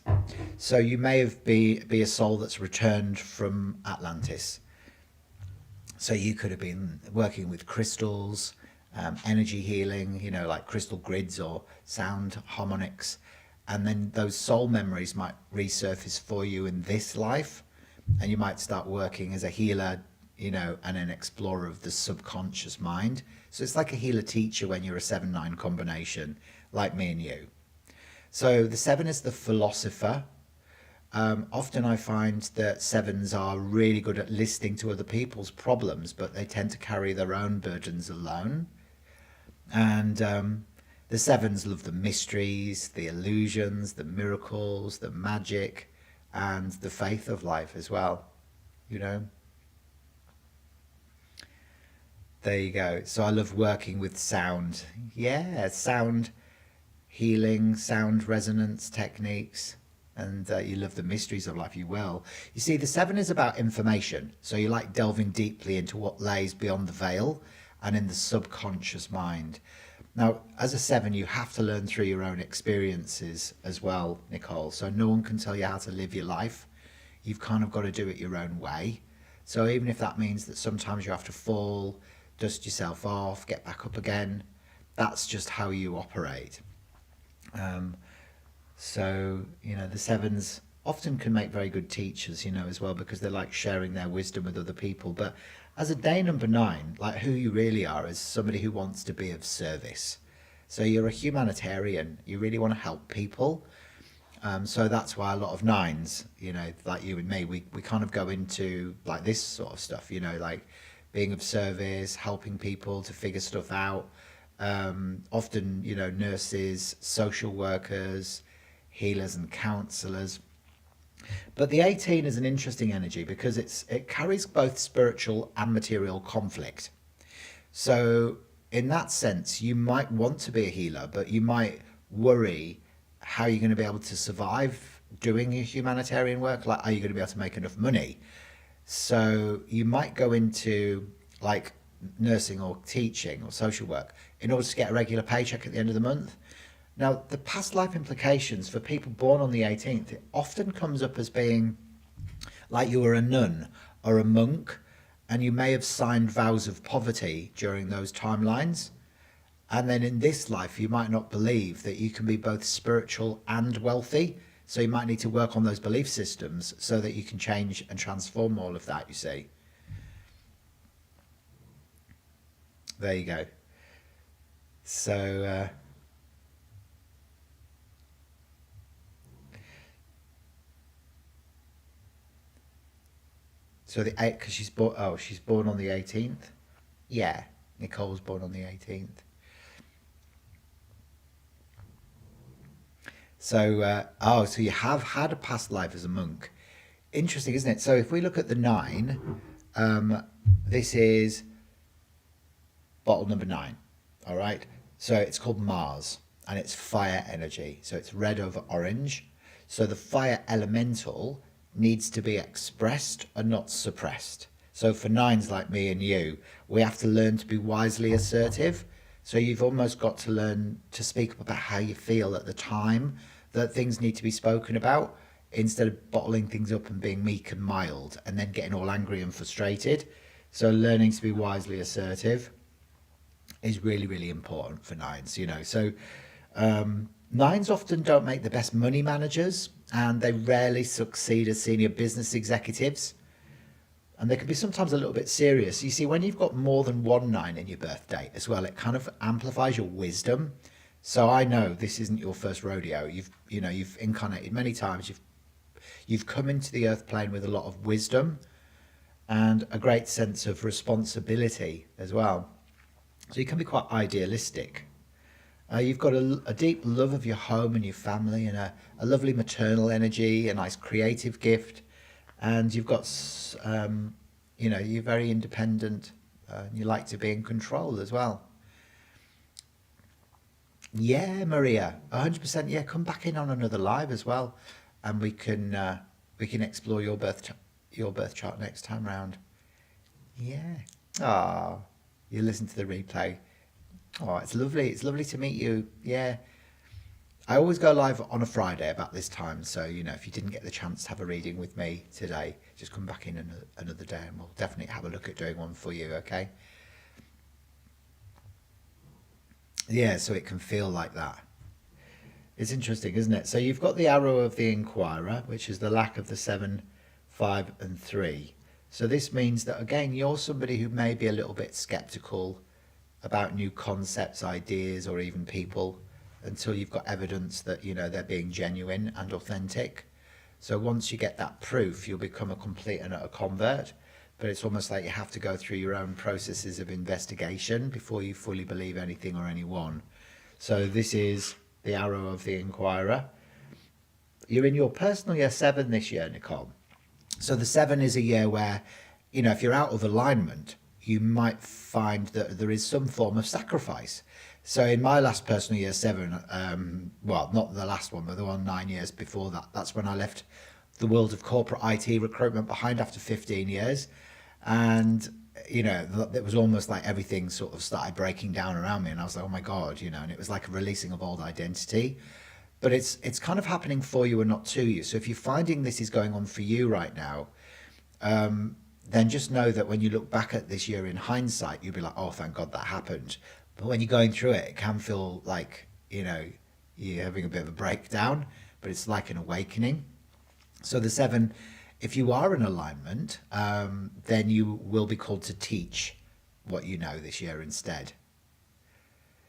So you may be a soul that's returned from Atlantis. So you could have been working with crystals, energy healing, you know, like crystal grids or sound harmonics. And then those soul memories might resurface for you in this life. And you might start working as a healer, you know, and an explorer of the subconscious mind. So it's like a healer teacher when you're a 7-9 combination, like me and you. So the 7 is the philosopher. Often I find that 7s are really good at listening to other people's problems, but they tend to carry their own burdens alone. And the 7s love the mysteries, the illusions, the miracles, the magic, and the faith of life as well, you know. There you go. So I love working with sound. Yeah, sound healing, sound resonance techniques, and you love the mysteries of life. You will. You see, the 7 is about information. So you like delving deeply into what lays beyond the veil and in the subconscious mind. Now, as a 7, you have to learn through your own experiences as well, Nicole. So no one can tell you how to live your life. You've kind of got to do it your own way. So even if that means that sometimes you have to fall dust yourself off, get back up again. That's just how you operate. So, the sevens often can make very good teachers, as well, because they like sharing their wisdom with other people. But as a day number 9, like, who you really are is somebody who wants to be of service. So you're a humanitarian. You really want to help people. So that's why a lot of 9s, like you and me, we kind of go into like this sort of stuff, like being of service, helping people to figure stuff out. Often, nurses, social workers, healers and counselors. But the 18 is an interesting energy because it carries both spiritual and material conflict. So in that sense, you might want to be a healer, but you might worry how you're going to be able to survive doing your humanitarian work. Like, are you going to be able to make enough money? So you might go into like nursing or teaching or social work in order to get a regular paycheck at the end of the month. Now, the past life implications for people born on the 18th, it often comes up as being like you were a nun or a monk, and you may have signed vows of poverty during those timelines. And then in this life, you might not believe that you can be both spiritual and wealthy. So you might need to work on those belief systems so that you can change and transform all of that, you see. There you go. So, so the 8, because she's born on the 18th. Yeah, Nicole's born on the 18th. So, so you have had a past life as a monk. Interesting, isn't it? So if we look at the 9, this is bottle number 9. All right. So it's called Mars, and it's fire energy. So it's red over orange. So the fire elemental needs to be expressed and not suppressed. So for 9s like me and you, we have to learn to be wisely assertive. So you've almost got to learn to speak up about how you feel at the time that things need to be spoken about, instead of bottling things up and being meek and mild and then getting all angry and frustrated. So learning to be wisely assertive is really, really important for 9s, So 9s often don't make the best money managers, and they rarely succeed as senior business executives. And they can be sometimes a little bit serious. You see, when you've got more than one 9 in your birth date as well, it kind of amplifies your wisdom. So I know this isn't your first rodeo. You've incarnated many times. You've come into the earth plane with a lot of wisdom and a great sense of responsibility as well. So you can be quite idealistic. You've got a deep love of your home and your family, and a lovely maternal energy, a nice creative gift. And you've got, you're very independent. And you like to be in control as well. Yeah, Maria, 100%. Yeah, come back in on another live as well, and we can explore your birth chart next time round. Yeah. Ah, you listen to the replay. Oh, it's lovely. It's lovely to meet you. Yeah. I always go live on a Friday about this time. So, if you didn't get the chance to have a reading with me today, just come back in another day and we'll definitely have a look at doing one for you, okay? Yeah, so it can feel like that. It's interesting, isn't it? So you've got the arrow of the inquirer, which is the lack of the 7, 5 and 3. So this means that, again, you're somebody who may be a little bit skeptical about new concepts, ideas, or even people until you've got evidence that, they're being genuine and authentic. So once you get that proof, you'll become a complete and utter convert. But it's almost like you have to go through your own processes of investigation before you fully believe anything or anyone. So this is the arrow of the inquirer. You're in your personal year 7 this year, Nicole. So the 7 is a year where, if you're out of alignment, you might find that there is some form of sacrifice. So in my last personal year 7, well, not the last one, but the one 9 years before that, that's when I left the world of corporate IT recruitment behind after 15 years. And, it was almost like everything sort of started breaking down around me. And I was like, oh my God, and it was like a releasing of old identity. But it's kind of happening for you and not to you. So if you're finding this is going on for you right now, then just know that when you look back at this year in hindsight, you'll be like, oh, thank God that happened. But when you're going through it, it can feel like, you're having a bit of a breakdown, but it's like an awakening. So the 7, if you are in alignment, then you will be called to teach what you know this year instead.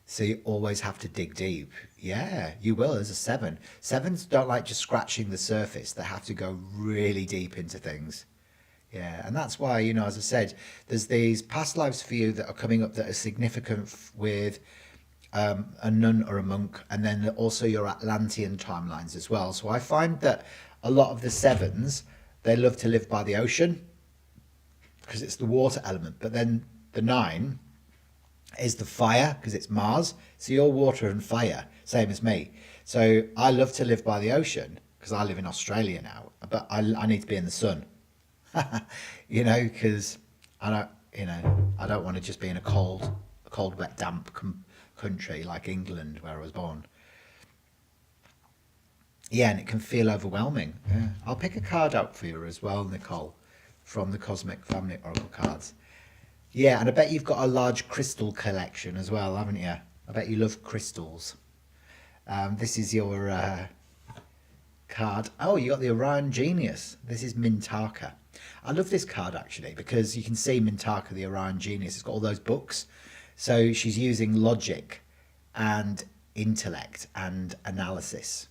So you always have to dig deep. Yeah, you will as a 7. 7s don't like just scratching the surface. They have to go really deep into things. Yeah, and that's why, as I said, there's these past lives for you that are coming up that are significant with a nun or a monk, and then also your Atlantean timelines as well. So I find that a lot of the 7s, they love to live by the ocean because it's the water element, but then the 9 is the fire because it's Mars. So you're water and fire, same as me. So I love to live by the ocean because I live in Australia now, but I need to be in the sun, because I don't want to just be in a cold, wet, damp country like England where I was born. Yeah, and it can feel overwhelming. Yeah. I'll pick a card out for you as well, Nicole, from the Cosmic Family Oracle cards. Yeah, and I bet you've got a large crystal collection as well, haven't you? I bet you love crystals. This is your card. Oh, you got the Orion Genius. This is Mintaka. I love this card actually because you can see Mintaka, the Orion Genius. It's got all those books. So she's using logic and intellect and analysis.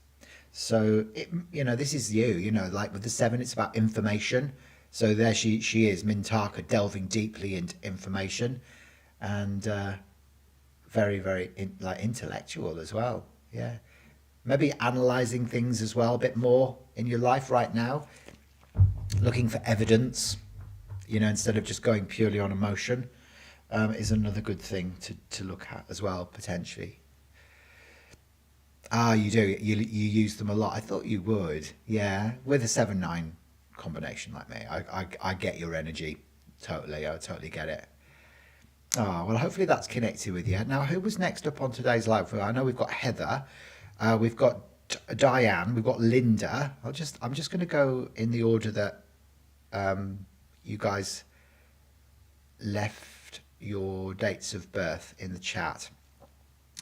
So, this is you, like with the 7, it's about information. So there she is, Mintaka, delving deeply into information and very, very intellectual as well. Yeah. Maybe analysing things as well a bit more in your life right now. Looking for evidence, instead of just going purely on emotion, is another good thing to look at as well, potentially. Ah, you do. You use them a lot. I thought you would. Yeah, with a 7-9 combination like me, I get your energy totally. I totally get it. Oh, well, hopefully that's connected with you. Now, who was next up on today's live? I know we've got Heather, we've got Diane, we've got Linda. I'm just going to go in the order that you guys left your dates of birth in the chat.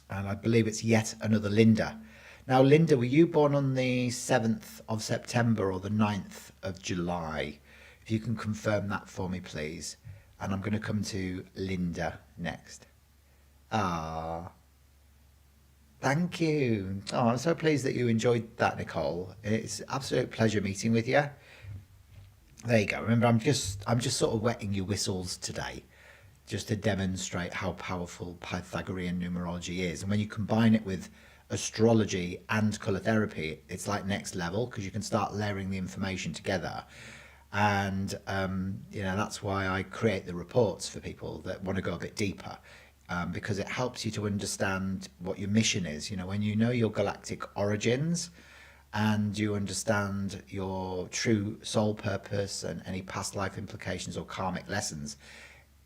And I believe it's yet another Linda. Now, Linda, were you born on the 7th of September or the 9th of July? If you can confirm that for me, please. And I'm going to come to Linda next. Ah, thank you. Oh, I'm so pleased that you enjoyed that, Nicole. It's an absolute pleasure meeting with you. There you go. Remember, I'm just sort of wetting your whistles today, just to demonstrate how powerful Pythagorean numerology is. And when you combine it with astrology and colour therapy, it's like next level because you can start layering the information together. And, that's why I create the reports for people that want to go a bit deeper, because it helps you to understand what your mission is. When you know your galactic origins and you understand your true soul purpose and any past life implications or karmic lessons,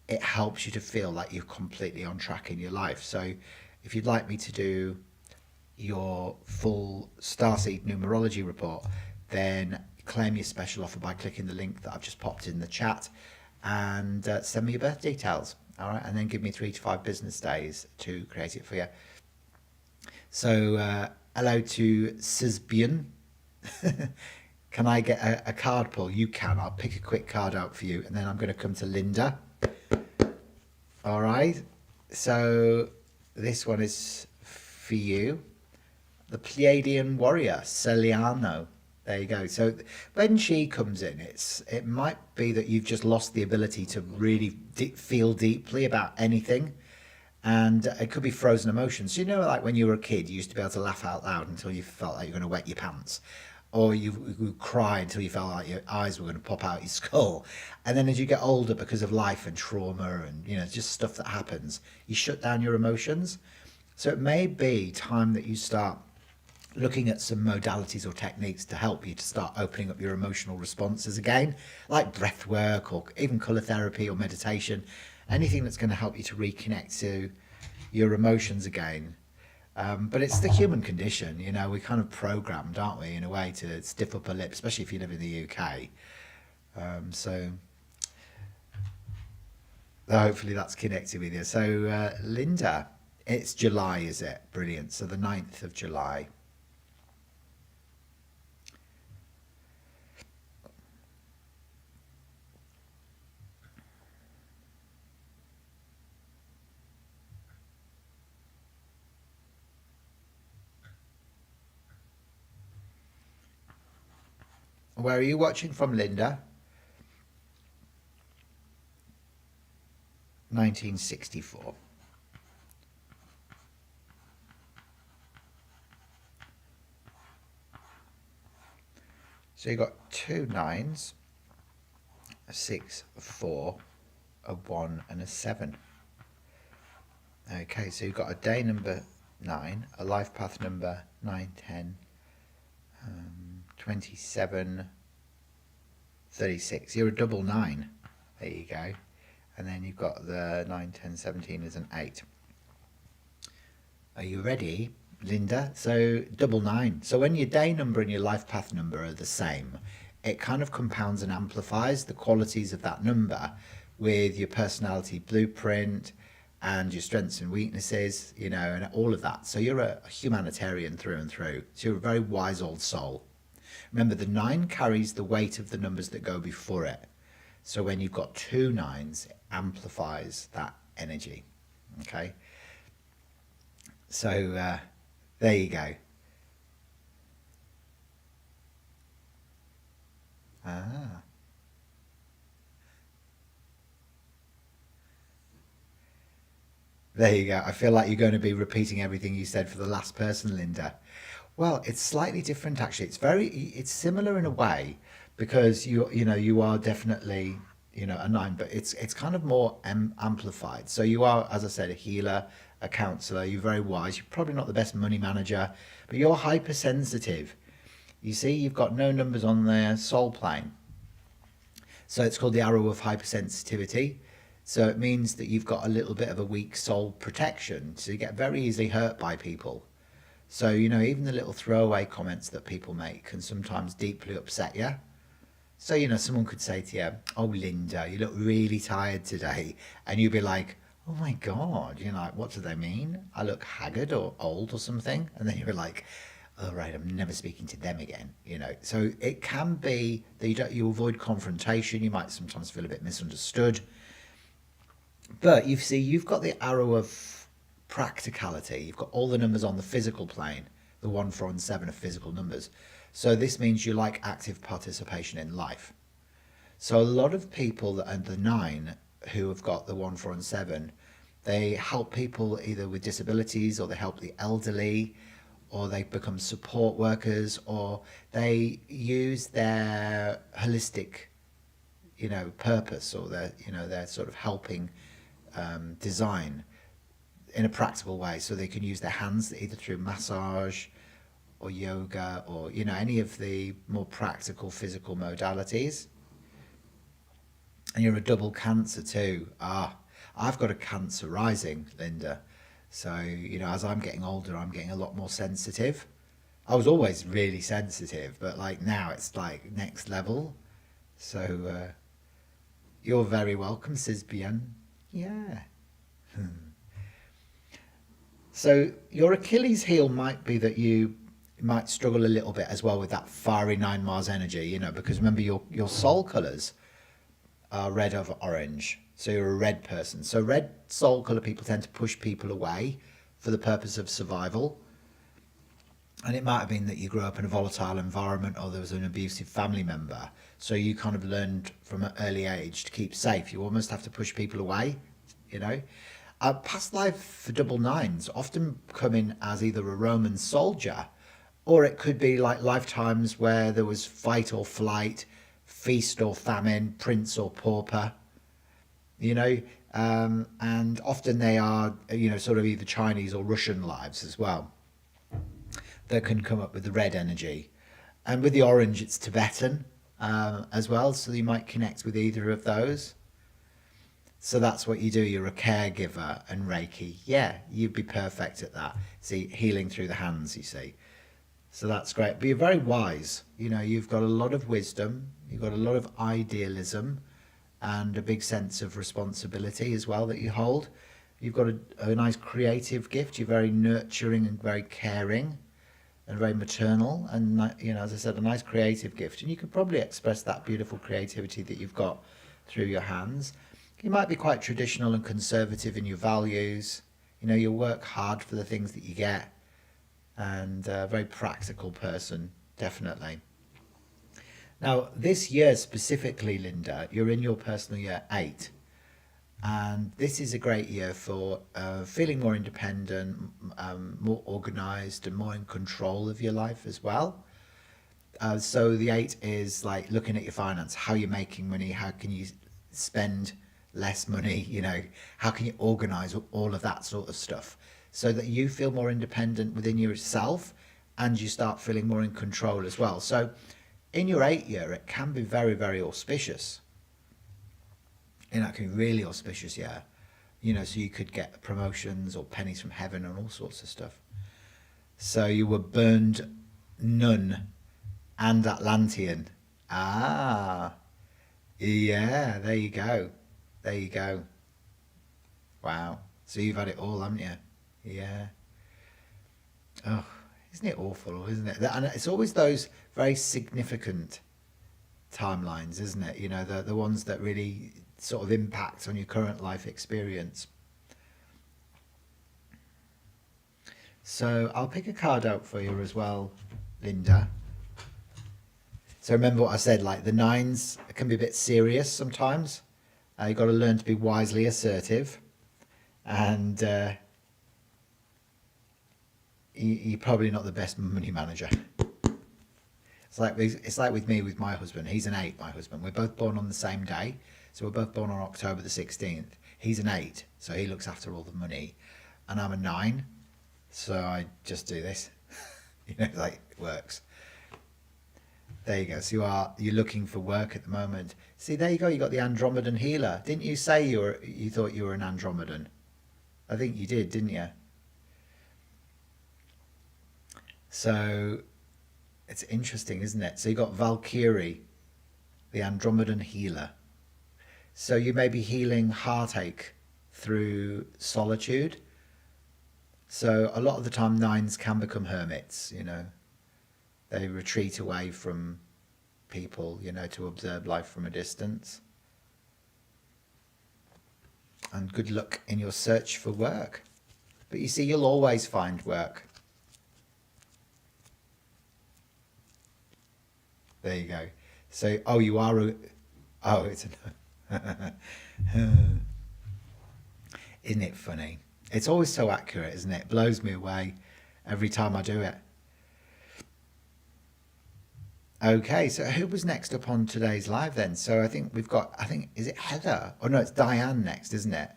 it helps you to feel like you're completely on track in your life. So if you'd like me to do your full Starseed Numerology Report, then claim your special offer by clicking the link that I've just popped in the chat and send me your birth details. All right, and then give me 3 to 5 business days to create it for you. So hello to Sisbian. Can I get a card pull? You can. I'll pick a quick card out for you, and then I'm going to come to Linda. All right, so this one is for you. The Pleiadian warrior, Celiano. There you go. So when she comes in, it might be that you've just lost the ability to really feel deeply about anything. And it could be frozen emotions. So, like when you were a kid, you used to be able to laugh out loud until you felt like you were going to wet your pants. Or you would cry until you felt like your eyes were going to pop out your skull. And then as you get older, because of life and trauma and, just stuff that happens, you shut down your emotions. So it may be time that you start looking at some modalities or techniques to help you to start opening up your emotional responses again, like breath work or even colour therapy or meditation, anything that's going to help you to reconnect to your emotions again. But it's the human condition, we're kind of programmed, aren't we, in a way to stiff upper lip, especially if you live in the UK. So Hopefully that's connected with you. So, Linda, it's July, is it? Brilliant. So the 9th of July. Where are you watching from, Linda? 1964. So you got two nines, a 6, a 4, a 1 and a 7. Okay, so you've got a day number 9, a life path number 9, 10, 27, 36. You're a double 9. There you go. And then you've got the 9, 10, 17 as an 8. Are you ready, Linda? So double 9. So when your day number and your life path number are the same, it kind of compounds and amplifies the qualities of that number with your personality blueprint and your strengths and weaknesses, you know, and all of that. So you're a humanitarian through and through. So you're a very wise old soul. Remember, the 9 carries the weight of the numbers that go before it. So when you've got two 9s, it amplifies that energy. Okay. So there you go. Ah, there you go. I feel like you're going to be repeating everything you said for the last person, Linda. Well, it's slightly different actually. It's similar in a way because you are definitely a 9, but it's kind of more amplified. So you are, as I said, a healer, a counselor. You're very wise. You're probably not the best money manager, but you're hypersensitive. You see, you've got no numbers on the soul plane. So it's called the arrow of hypersensitivity. So it means that you've got a little bit of a weak soul protection. So you get very easily hurt by people. So, even the little throwaway comments that people make can sometimes deeply upset you. So, someone could say to you, "Oh, Linda, you look really tired today." And you'd be like, "Oh my God," like, what do they mean? I look haggard or old or something. And then you're like, "All right, I'm never speaking to them again." So it can be that you avoid confrontation. You might sometimes feel a bit misunderstood. But you see, you've got the arrow of practicality. You've got all the numbers on the physical plane. The 1, 4, and 7 are physical numbers. So this means you like active participation in life. So a lot of people that are the 9 who have got the 1, 4, and 7, they help people either with disabilities, or they help the elderly, or they become support workers, or they use their holistic, purpose, or their sort of helping design in a practical way, so they can use their hands either through massage or yoga, or any of the more practical physical modalities. And you're a double Cancer too. I've got a Cancer rising, Linda. So as I'm getting older, I'm getting a lot more sensitive. I was always really sensitive, but like now it's like next level. So you're very welcome, Sisbian. Yeah. So your Achilles heel might be that you might struggle a little bit as well with that fiery 9 Mars energy, because remember your soul colours are red over orange. So you're a red person. So red soul colour people tend to push people away for the purpose of survival. And it might have been that you grew up in a volatile environment, or there was an abusive family member. So you kind of learned from an early age to keep safe. You almost have to push people away, you know. Past life for double 9s often come in as either a Roman soldier, or it could be like lifetimes where there was fight or flight, feast or famine, prince or pauper, you know. And often they are, sort of either Chinese or Russian lives as well, that can come up with the red energy. And with the orange, it's Tibetan as well. So you might connect with either of those. So that's what you do. You're a caregiver and Reiki. Yeah, you'd be perfect at that. See, healing through the hands, you see. So that's great. But you're very wise. You've got a lot of wisdom. You've got a lot of idealism. and a big sense of responsibility as well that you hold. You've got a nice creative gift. You're very nurturing and very caring and very maternal, and as I said, a nice creative gift. And you could probably express that beautiful creativity that you've got through your hands. You might be quite traditional and conservative in your values. You work hard for the things that you get, and a very practical person, definitely. Now, this year specifically, Linda, you're in your personal year 8. And this is a great year for feeling more independent, more organized, and more in control of your life as well. So the 8 is like looking at your finance, how you're making money, how can you spend less money, how can you organize all of that sort of stuff so that you feel more independent within yourself and you start feeling more in control as well. So in your 8 year, it can be very, very auspicious. It can be really auspicious, yeah. So you could get promotions or pennies from heaven and all sorts of stuff. So you were burned nun and Atlantean. Ah, yeah, there you go. There you go. Wow. So you've had it all, haven't you? Yeah. Oh, isn't it awful, isn't it? And it's always those very significant timelines, isn't it? The ones that really sort of impact on your current life experience. So I'll pick a card out for you as well, Linda. So remember what I said, like the 9s can be a bit serious sometimes. You've got to learn to be wisely assertive, and you're probably not the best money manager. It's like with me, with my husband. He's an 8, my husband. We're both born on the same day. So we're both born on October the 16th. He's an 8, so he looks after all the money. And I'm a 9, so I just do this. It works. There you go. So you're looking for work at the moment. See, there you go. You got the Andromedan healer. Didn't you say you thought you were an Andromedan? I think you did, didn't you? So it's interesting, isn't it? So you got Valkyrie, the Andromedan healer. So you may be healing heartache through solitude. So a lot of the time 9s can become hermits, They retreat away from people, to observe life from a distance. And good luck in your search for work. But you see, you'll always find work. There you go. So, you are it's isn't it funny? It's always so accurate, isn't it? It blows me away every time I do it. Okay, so who was next up on today's live then? So I think is it Heather? Oh no, it's Diane next, isn't it?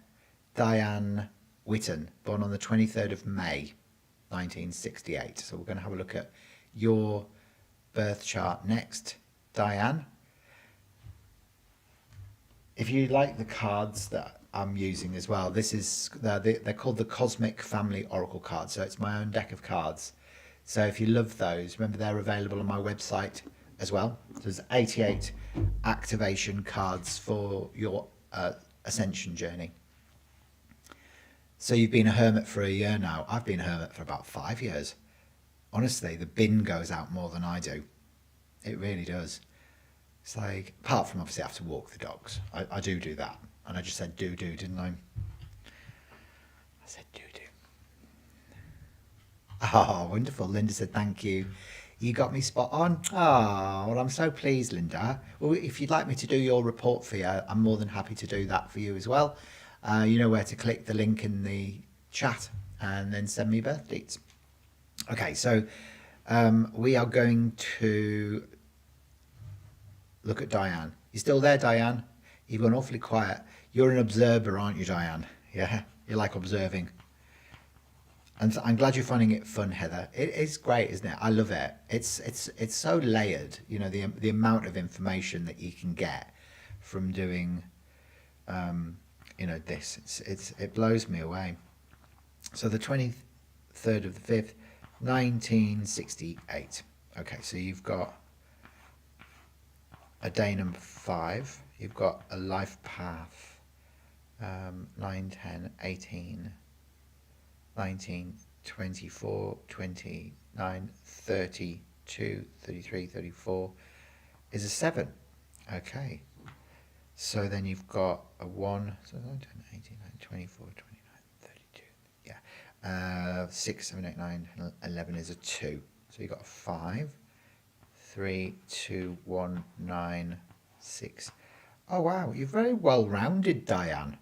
Diane Witten, born on the 23rd of May, 1968. So we're going to have a look at your birth chart next, Diane. If you like the cards that I'm using as well, they're called the Cosmic Family Oracle cards. So it's my own deck of cards. So if you love those, remember they're available on my website as well. There's 88 activation cards for your ascension journey. So you've been a hermit for a year now. I've been a hermit for about 5 years. Honestly, the bin goes out more than I do. It really does. It's like, apart from obviously I have to walk the dogs. I do that. And I just said do, didn't I? I said do. Oh, wonderful. Linda said thank you. You got me spot on. Oh, well, I'm so pleased, Linda. Well, if you'd like me to do your report for you, I'm more than happy to do that for you as well. You know where to click the link in the chat and then send me birth dates. Okay, so we are going to look at Diane. You still there, Diane? You've gone awfully quiet. You're an observer, aren't you, Diane? Yeah, you like observing. And I'm glad you're finding it fun, Heather. It is great, isn't it? I love it. It's so layered, the amount of information that you can get from doing, this. It blows me away. So the 23rd of the 5th, 1968. Okay, so you've got a day number 5, you've got a life path, 9, 10, 18, 19, 24, 29, 32, 33, 34 is a 7. Okay. So then you've got a 1, so 9, 10, 18, 19, 24, 29, 32. Yeah. 6, 7, 8, 9, 11 is a 2. So you've got a 5, 3, 2, 1, 9, 6. Oh, wow. You're very well-rounded, Diane.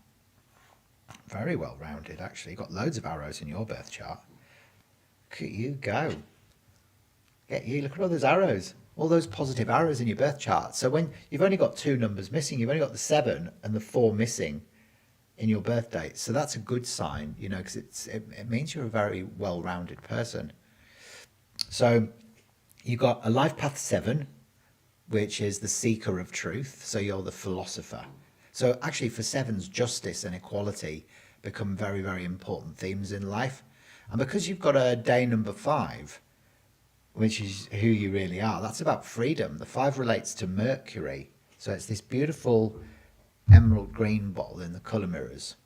Very well-rounded, actually. You've got loads of arrows in your birth chart. Look at you go. Get you. Look at all those arrows. All those positive arrows in your birth chart. So when you've only got 2 numbers missing, you've only got the 7 and the 4 missing in your birth date. So that's a good sign, you know, because it means you're a very well-rounded person. So you've got a life path 7, which is the seeker of truth. So you're the philosopher. So actually for 7s, justice and equality become very, very important themes in life. And because you've got a day number 5, which is who you really are, that's about freedom. The 5 relates to Mercury. So it's this beautiful emerald green bottle in the colour mirrors.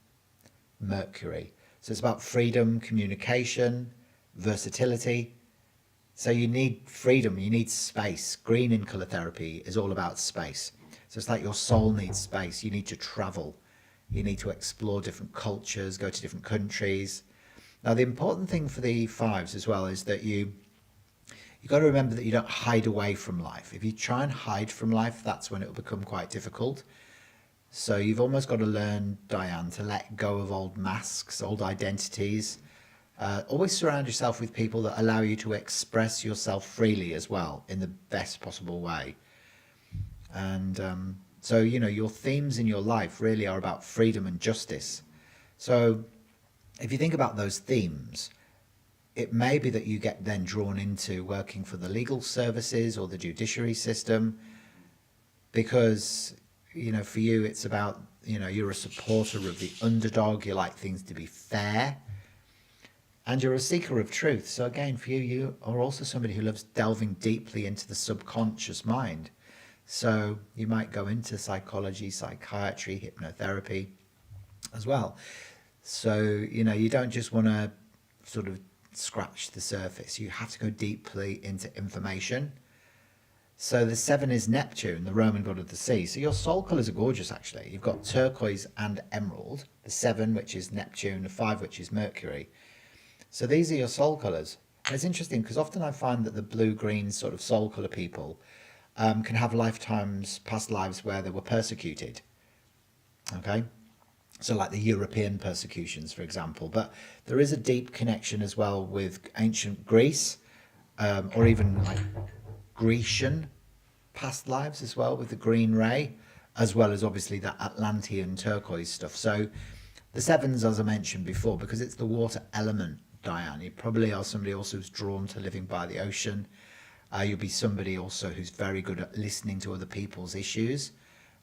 Mercury. So it's about freedom, communication, versatility. So you need freedom, you need space. Green in colour therapy is all about space. So it's like your soul needs space. You need to travel. You need to explore different cultures, go to different countries. Now, the important thing for the 5s as well is that you've got to remember that you don't hide away from life. If you try and hide from life, that's when it will become quite difficult. So you've almost got to learn, Diane, to let go of old masks, old identities. Always surround yourself with people that allow you to express yourself freely as well in the best possible way. And so, you know, your themes in your life really are about freedom and justice. So if you think about those themes, it may be that you get then drawn into working for the legal services or the judiciary system because, you know, for you it's about, you know, you're a supporter of the underdog, you like things to be fair, and you're a seeker of truth. So again, for you, you are also somebody who loves delving deeply into the subconscious mind. So you might go into psychology, psychiatry, hypnotherapy as well. So, you know, you don't just want to sort of scratch the surface. You have to go deeply into information. So the 7 is Neptune, the Roman god of the sea. So your soul colours are gorgeous, actually. You've got turquoise and emerald. The 7, which is Neptune, the 5, which is Mercury. So these are your soul colours. And it's interesting because often I find that the blue-green sort of soul colour people can have lifetimes, past lives where they were persecuted. Okay? So like the European persecutions, for example. But there is a deep connection as well with ancient Greece, or even like Grecian past lives as well with the green ray, as well as obviously that Atlantean turquoise stuff. So the 7s, as I mentioned before, because it's the water element, Diane, you probably are somebody also who's drawn to living by the ocean. You'll be somebody also who's very good at listening to other people's issues.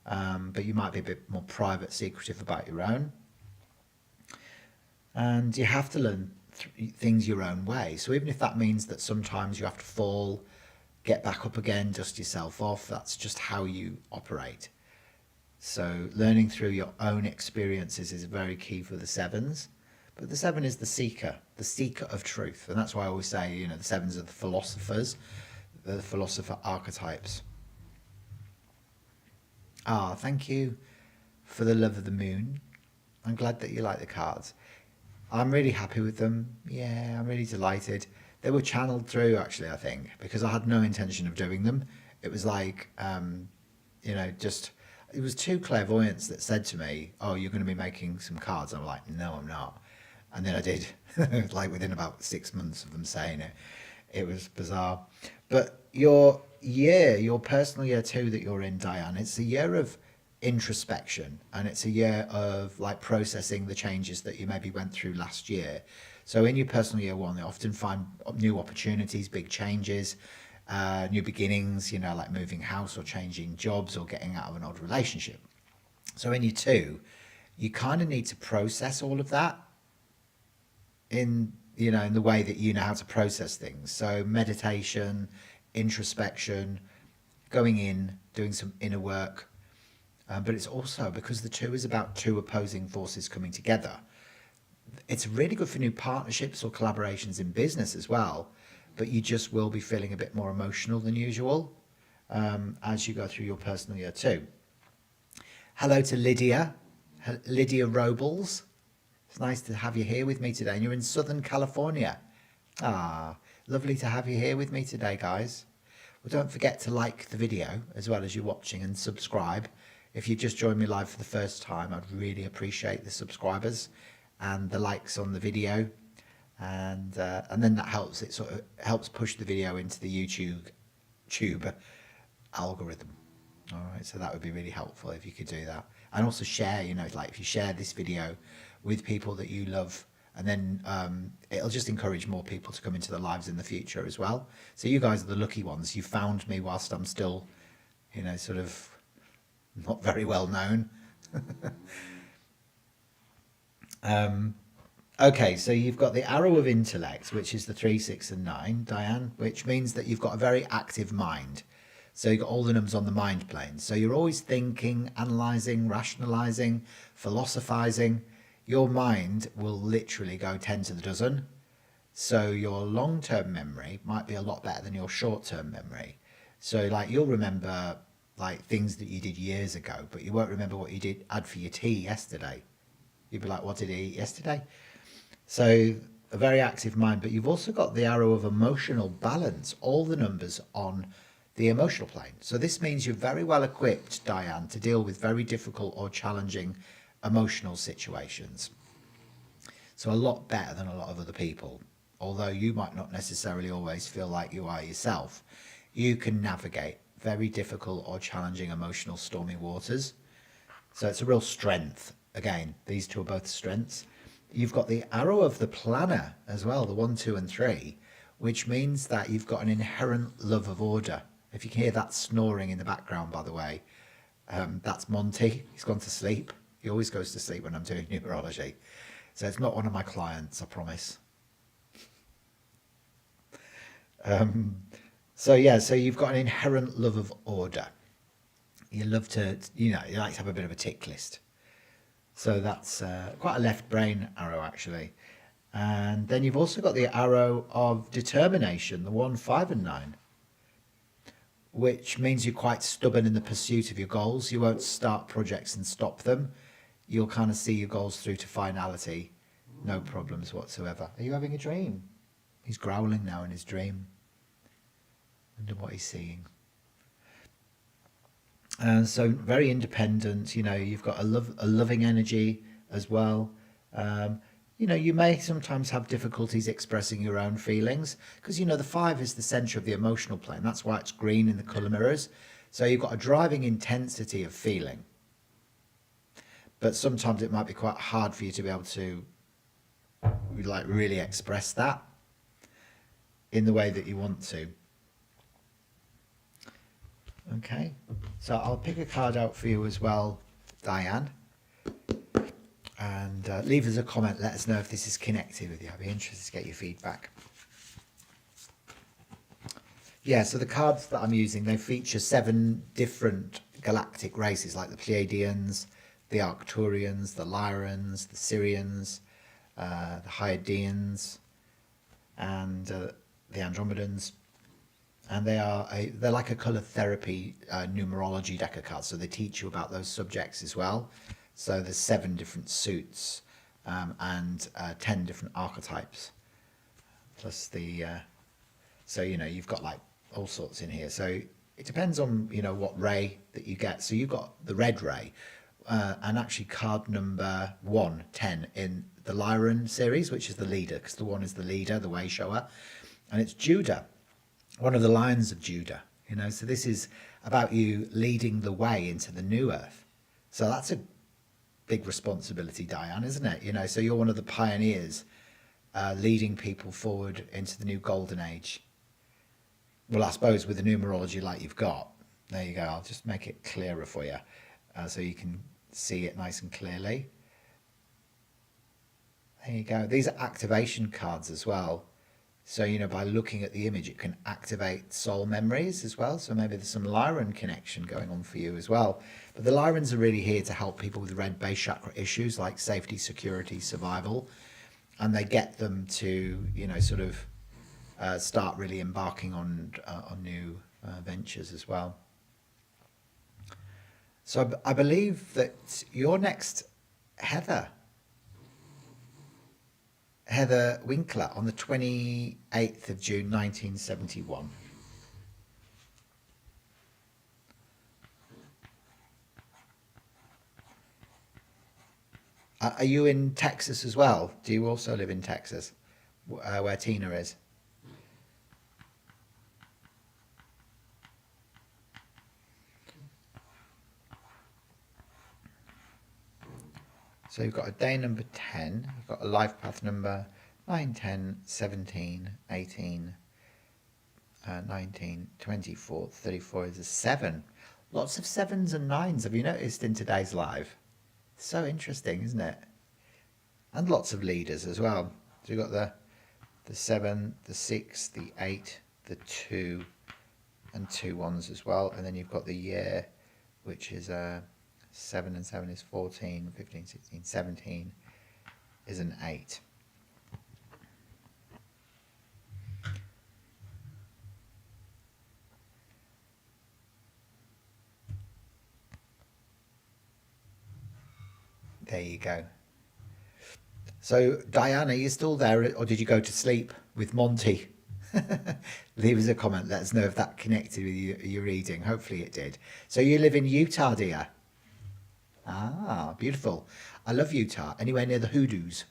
But you might be a bit more private, secretive about your own. And you have to learn things your own way. So even if that means that sometimes you have to fall, get back up again, dust yourself off, that's just how you operate. So learning through your own experiences is very key for the 7s. But the 7 is the seeker of truth. And that's why I always say, you know, the 7s are the philosophers, the philosopher archetypes. Ah, thank you for the love of the moon. I'm glad that you like the cards. I'm really happy with them. Yeah, I'm really delighted. They were channeled through, actually, I think, because I had no intention of doing them. It was like, you know, just, it was 2 clairvoyants that said to me, oh, you're going to be making some cards. And I'm like, no, I'm not. And then I did, like within about 6 months of them saying it. It was bizarre. But your year, your personal year 2 that you're in, Diane, it's a year of introspection, and it's a year of like processing the changes that you maybe went through last year. So in your personal year 1, they often find new opportunities, big changes, new beginnings, you know, like moving house or changing jobs or getting out of an old relationship. So in year 2, you kind of need to process all of that in, you know, in the way that you know how to process things. So meditation, introspection, going in, doing some inner work, but it's also because the 2 is about 2 opposing forces coming together. It's really good for new partnerships or collaborations in business as well, but you just will be feeling a bit more emotional than usual as you go through your personal year too. Hello to Lydia, Lydia Robles. It's nice to have you here with me today, and you're in Southern California. Ah, lovely to have you here with me today, guys. Well, don't forget to like the video as well as you're watching, and subscribe. If you just joined me live for the first time, I'd really appreciate the subscribers and the likes on the video, and then that helps. It sort of helps push the video into the YouTube algorithm. All right, so that would be really helpful if you could do that, and also share. Like if you share this video with people that you love, and then it'll just encourage more people to come into their lives in the future as well. So you guys are the lucky ones. You found me whilst I'm still, sort of not very well known. Okay, so you've got the arrow of intellect, which is the 3, 6, and 9, Diane, which means that you've got a very active mind. So you've got all the numbers on the mind plane. So you're always thinking, analysing, rationalising, philosophizing. Your mind will literally go 10 to the dozen. So your long-term memory might be a lot better than your short-term memory. So like you'll remember like things that you did years ago, but you won't remember what you had for your tea yesterday. You'd be like, what did I eat yesterday? So a very active mind, but you've also got the arrow of emotional balance, all the numbers on the emotional plane. So this means you're very well equipped, Diane, to deal with very difficult or challenging emotional situations. So a lot better than a lot of other people. Although you might not necessarily always feel like you are yourself, you can navigate very difficult or challenging emotional stormy waters. So it's a real strength. Again, these 2 are both strengths. You've got the arrow of the planner as well, the 1, 2, and 3, which means that you've got an inherent love of order. If you can hear that snoring in the background, by the way, that's Monty. He's gone to sleep. He always goes to sleep when I'm doing numerology. So it's not one of my clients, I promise. So you've got an inherent love of order. You love to, you like to have a bit of a tick list. So that's quite a left brain arrow, actually. And then you've also got the arrow of determination, the 1, 5, and 9, which means you're quite stubborn in the pursuit of your goals. You won't start projects and stop them. You'll kind of see your goals through to finality, no problems whatsoever. Are you having a dream? He's growling now in his dream. Wonder what he's seeing. And so very independent, you've got a loving energy as well. You may sometimes have difficulties expressing your own feelings because, the 5 is the center of the emotional plane. That's why it's green in the color mirrors. So you've got a driving intensity of feeling. But sometimes it might be quite hard for you to be able to really express that in the way that you want to. Okay, so I'll pick a card out for you as well, Diane, and leave us a comment. Let us know if this is connected with you. I'd be interested to get your feedback. Yeah, so the cards that I'm using, they feature 7 different galactic races, like the Pleiadians, the Arcturians, the Lyrans, the Sirians, the Hydeans, and the Andromedans. And they're like a colour therapy numerology deck of cards, so they teach you about those subjects as well. So there's 7 different suits and 10 different archetypes, plus the so you've got like all sorts in here. So it depends on what ray that you get. So you've got the red ray, and actually card number 1, 10 in the Lyran series, which is the leader, because the 1 is the leader, the way shower, and it's Judah. One of the lions of Judah, so this is about you leading the way into the new earth. So that's a big responsibility, Diane, isn't it? So you're one of the pioneers leading people forward into the new golden age. Well, I suppose with the numerology like you've got, there you go. I'll just make it clearer for you so you can see it nice and clearly. There you go. These are activation cards as well. So, by looking at the image, it can activate soul memories as well. So maybe there's some Lyran connection going on for you as well. But the Lyrans are really here to help people with red base chakra issues like safety, security, survival. And they get them to, sort of start really embarking on new ventures as well. So I believe that you're next, Heather Winkler, on the 28th of June 1971. Are you in Texas as well? Do you also live in Texas, where Tina is? So you've got a day number 10, you've got a life path number 9, 10, 17, 18, 19, 24, 34 is a 7. Lots of 7s and 9s, have you noticed, in today's live? So interesting, isn't it? And lots of leaders as well. So you've got the 7, the 6, the 8, the 2, and 2 1s as well. And then you've got the year, which is 7 and 7 is 14, 15, 16, 17 is an 8. There you go. So, Diana, you still there, or did you go to sleep with Monty? Leave us a comment. Let us know if that connected with your reading. Hopefully it did. So you live in Utah, dear? Ah, beautiful. I love Utah. Anywhere near the Hoodoos?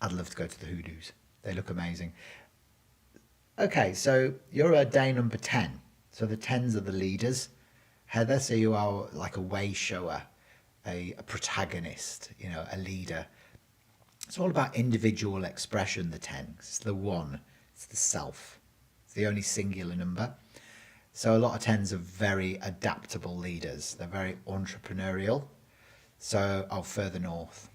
I'd love to go to the Hoodoos. They look amazing. Okay, so you're a day number 10. So the 10s are the leaders, Heather. So you are like a way shower, a protagonist, a leader. It's all about individual expression, the 10. It's the one. It's the self. It's the only singular number. So a lot of 10s are very adaptable leaders. They're very entrepreneurial. So further north.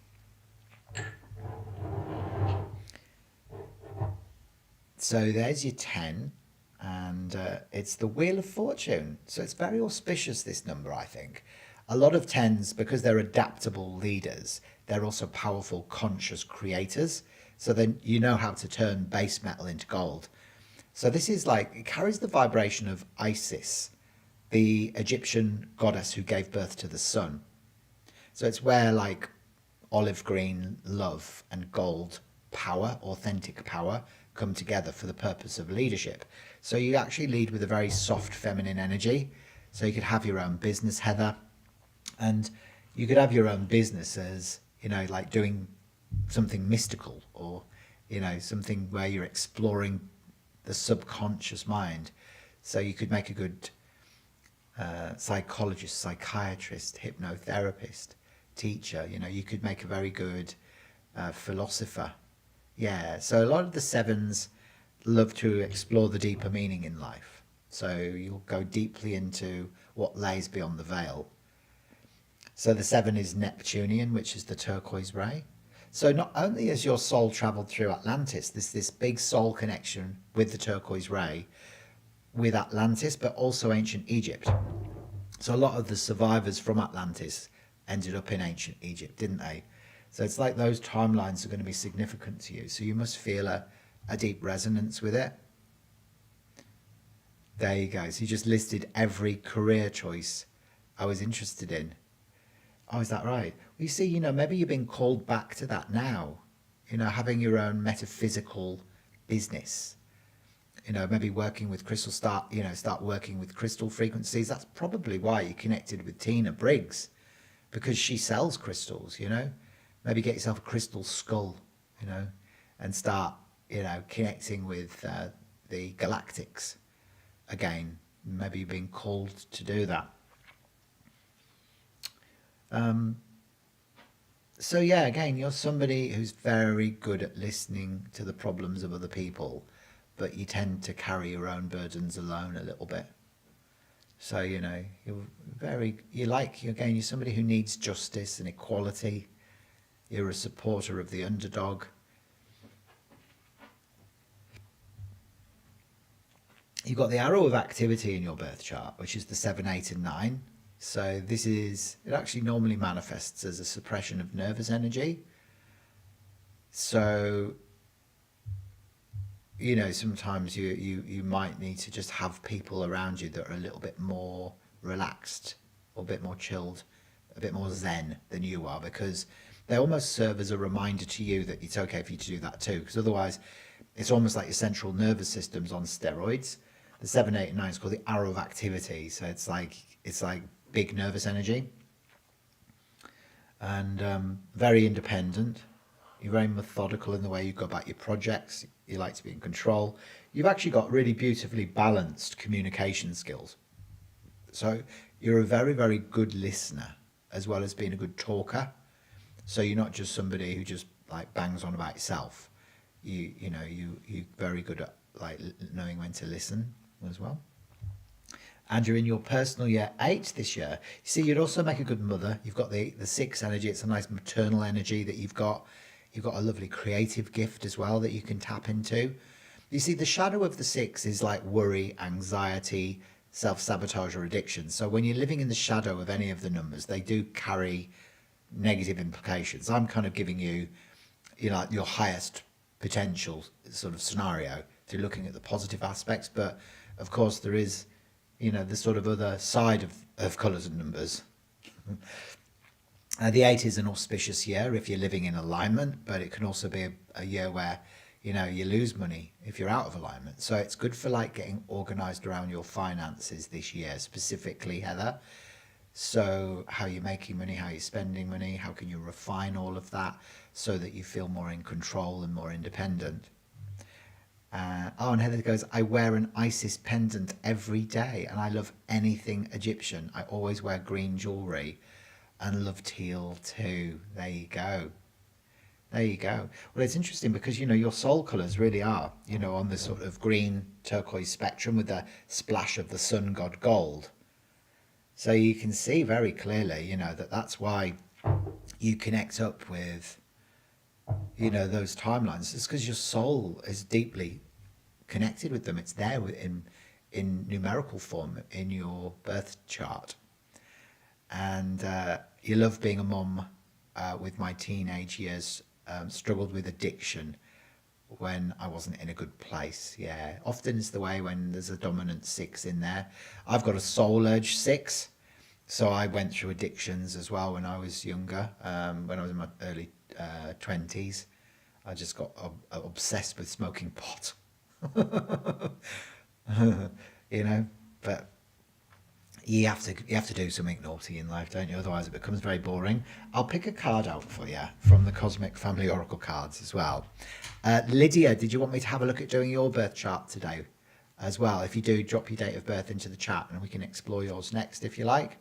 So there's your 10, and it's the Wheel of Fortune. So it's very auspicious, this number, I think. A lot of 10s, because they're adaptable leaders, they're also powerful, conscious creators. So then you know how to turn base metal into gold. So this is it carries the vibration of Isis, the Egyptian goddess who gave birth to the sun. So it's where olive green love and gold power, authentic power, come together for the purpose of leadership. So you actually lead with a very soft feminine energy. So you could have your own business, Heather, and you could have your own business as, like doing something mystical, or, something where you're exploring the subconscious mind. So you could make a good psychologist, psychiatrist, hypnotherapist, teacher. You could make a very good philosopher. Yeah, so a lot of the 7s love to explore the deeper meaning in life. So you'll go deeply into what lays beyond the veil. So the 7 is Neptunian, which is the turquoise ray. So not only has your soul traveled through Atlantis, there's this big soul connection with the turquoise ray, with Atlantis, but also ancient Egypt. So a lot of the survivors from Atlantis ended up in ancient Egypt, didn't they? So it's like those timelines are going to be significant to you. So you must feel a deep resonance with it. There you go. So you just listed every career choice I was interested in. Oh, is that right? Well, you see, maybe you've been called back to that now. Having your own metaphysical business. Maybe working with crystal, start working with crystal frequencies. That's probably why you connected with Tina Briggs, because she sells crystals, Maybe get yourself a crystal skull, and start, connecting with the galactics again. Maybe you've been called to do that. So yeah, again, you're somebody who's very good at listening to the problems of other people, but you tend to carry your own burdens alone a little bit. So, you're somebody who needs justice and equality. You're a supporter of the underdog. You've got the arrow of activity in your birth chart, which is the 7, 8, and 9. So it actually normally manifests as a suppression of nervous energy. So, sometimes you might need to just have people around you that are a little bit more relaxed or a bit more chilled, a bit more zen than you are, because they almost serve as a reminder to you that it's okay for you to do that too. Because otherwise, it's almost like your central nervous system's on steroids. The 7, 8, and 9 is called the arrow of activity. So it's like big nervous energy, and very independent. You're very methodical in the way you go about your projects. You like to be in control. You've actually got really beautifully balanced communication skills. So you're a very, very good listener as well as being a good talker. So you're not just somebody who just like bangs on about yourself. You're very good at like knowing when to listen as well. And you're in your personal year 8 this year. You see, you'd also make a good mother. You've got the 6 energy. It's a nice maternal energy that you've got. You've got a lovely creative gift as well that you can tap into. You see, the shadow of the 6 is like worry, anxiety, self-sabotage, or addiction. So when you're living in the shadow of any of the numbers, they do carry negative implications. I'm kind of giving you, like your highest potential sort of scenario through looking at the positive aspects. But of course, there is, the sort of other side of colours and numbers. The 8 is an auspicious year if you're living in alignment, but it can also be a year where, you lose money if you're out of alignment. So it's good for like getting organised around your finances this year, specifically, Heather. So how you're making money, how you're spending money, how can you refine all of that so that you feel more in control and more independent. And Heather goes, I wear an Isis pendant every day and I love anything Egyptian. I always wear green jewellery and love teal too. There you go. There you go. Well, it's interesting because, your soul colours really are, on the sort of green turquoise spectrum with the splash of the sun god gold. So you can see very clearly, that's why you connect up with, those timelines. It's because your soul is deeply connected with them. It's there in numerical form in your birth chart. And you love being a mom. With my teenage years, struggled with addiction when I wasn't in a good place. Yeah, often it's the way when there's a dominant 6 in there. I've got a soul urge 6, so I went through addictions as well when I was younger. When I was in my early 20s, I just got obsessed with smoking pot. But you have to do something naughty in life, don't you? Otherwise it becomes very boring. I'll pick a card out for you from the Cosmic Family Oracle cards as well. Lydia, did you want me to have a look at doing your birth chart today as well? If you do, drop your date of birth into the chat and we can explore yours next if you like.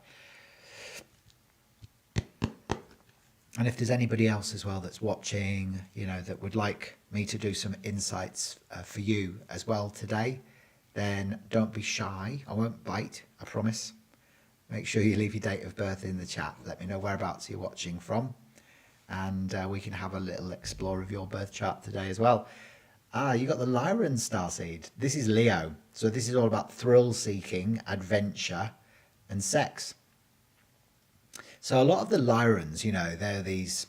And if there's anybody else as well that's watching, that would like me to do some insights for you as well today, then don't be shy. I won't bite, I promise. Make sure you leave your date of birth in the chat. Let me know whereabouts you're watching from. And we can have a little explore of your birth chart today as well. You got the Lyran starseed. This is Leo. So this is all about thrill-seeking, adventure, and sex. So a lot of the Lyrans, they're these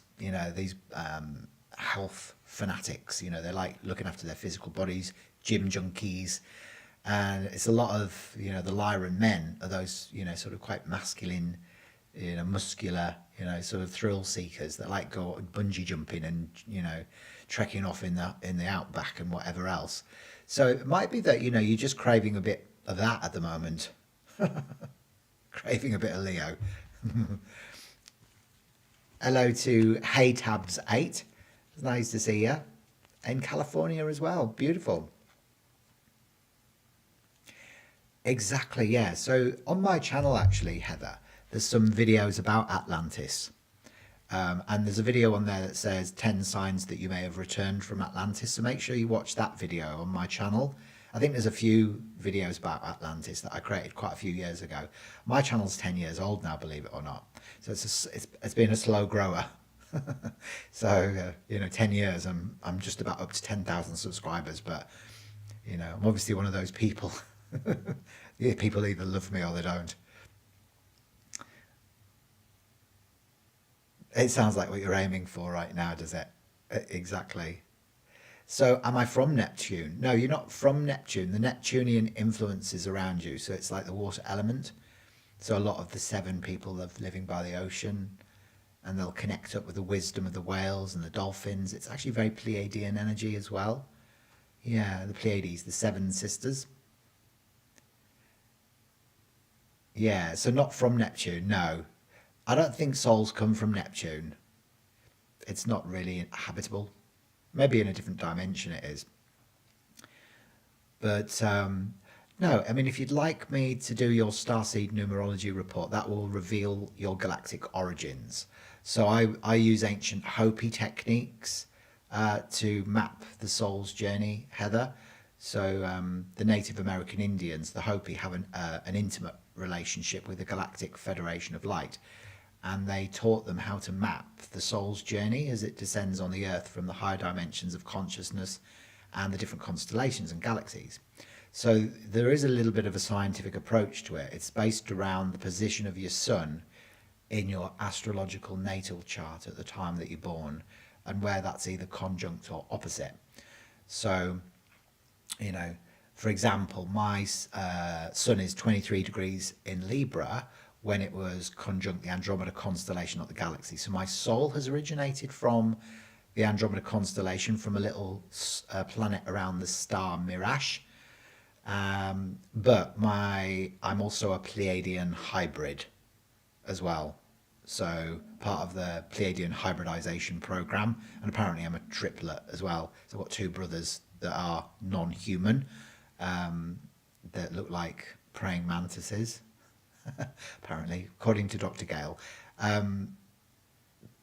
health fanatics. They're like looking after their physical bodies, gym junkies. And it's a lot of, the Lyran men are those, sort of quite masculine, muscular, sort of thrill seekers that like go bungee jumping and, trekking off in the outback and whatever else. So it might be that, you're just craving a bit of that at the moment. Craving a bit of Leo. Hello to HeyTabs8. It's nice to see you. In California as well. Beautiful. Exactly, yeah. So on my channel, actually, Heather, there's some videos about Atlantis. And there's a video on there that says 10 signs that you may have returned from Atlantis. So make sure you watch that video on my channel. I think there's a few videos about Atlantis that I created quite a few years ago. My channel's 10 years old now, believe it or not. So it's been a slow grower. So, 10 years, I'm just about up to 10,000 subscribers. But, I'm obviously one of those people Yeah, people either love me or they don't. It sounds like what you're aiming for right now, does it? Exactly. So, am I from Neptune? No, you're not from Neptune. The Neptunian influence is around you. So, it's like the water element. So, a lot of the seven people live living by the ocean, and they'll connect up with the wisdom of the whales and the dolphins. It's actually very Pleiadian energy as well. Yeah, the Pleiades, the seven sisters. Yeah, so not from Neptune, no. I don't think souls come from Neptune. It's not really habitable. Maybe in a different dimension it is. But no, I mean, if you'd like me to do your Starseed Numerology Report, that will reveal your galactic origins. So I use ancient Hopi techniques to map the soul's journey, Heather. So the Native American Indians, the Hopi, have an intimate relationship with the Galactic Federation of Light. And they taught them how to map the soul's journey as it descends on the earth from the higher dimensions of consciousness and the different constellations and galaxies. So there is a little bit of a scientific approach to it. It's based around the position of your sun in your astrological natal chart at the time that you're born and where that's either conjunct or opposite. So, you know, for example, my sun is 23 degrees in Libra when it was conjunct the Andromeda constellation, not the galaxy. So my soul has originated from the Andromeda constellation, from a little planet around the star Mirage. But I'm also a Pleiadian hybrid as well. So part of the Pleiadian hybridization program, and apparently I'm a triplet as well. So I've got two brothers that are non-human, that look like praying mantises, apparently, according to Dr. Gale.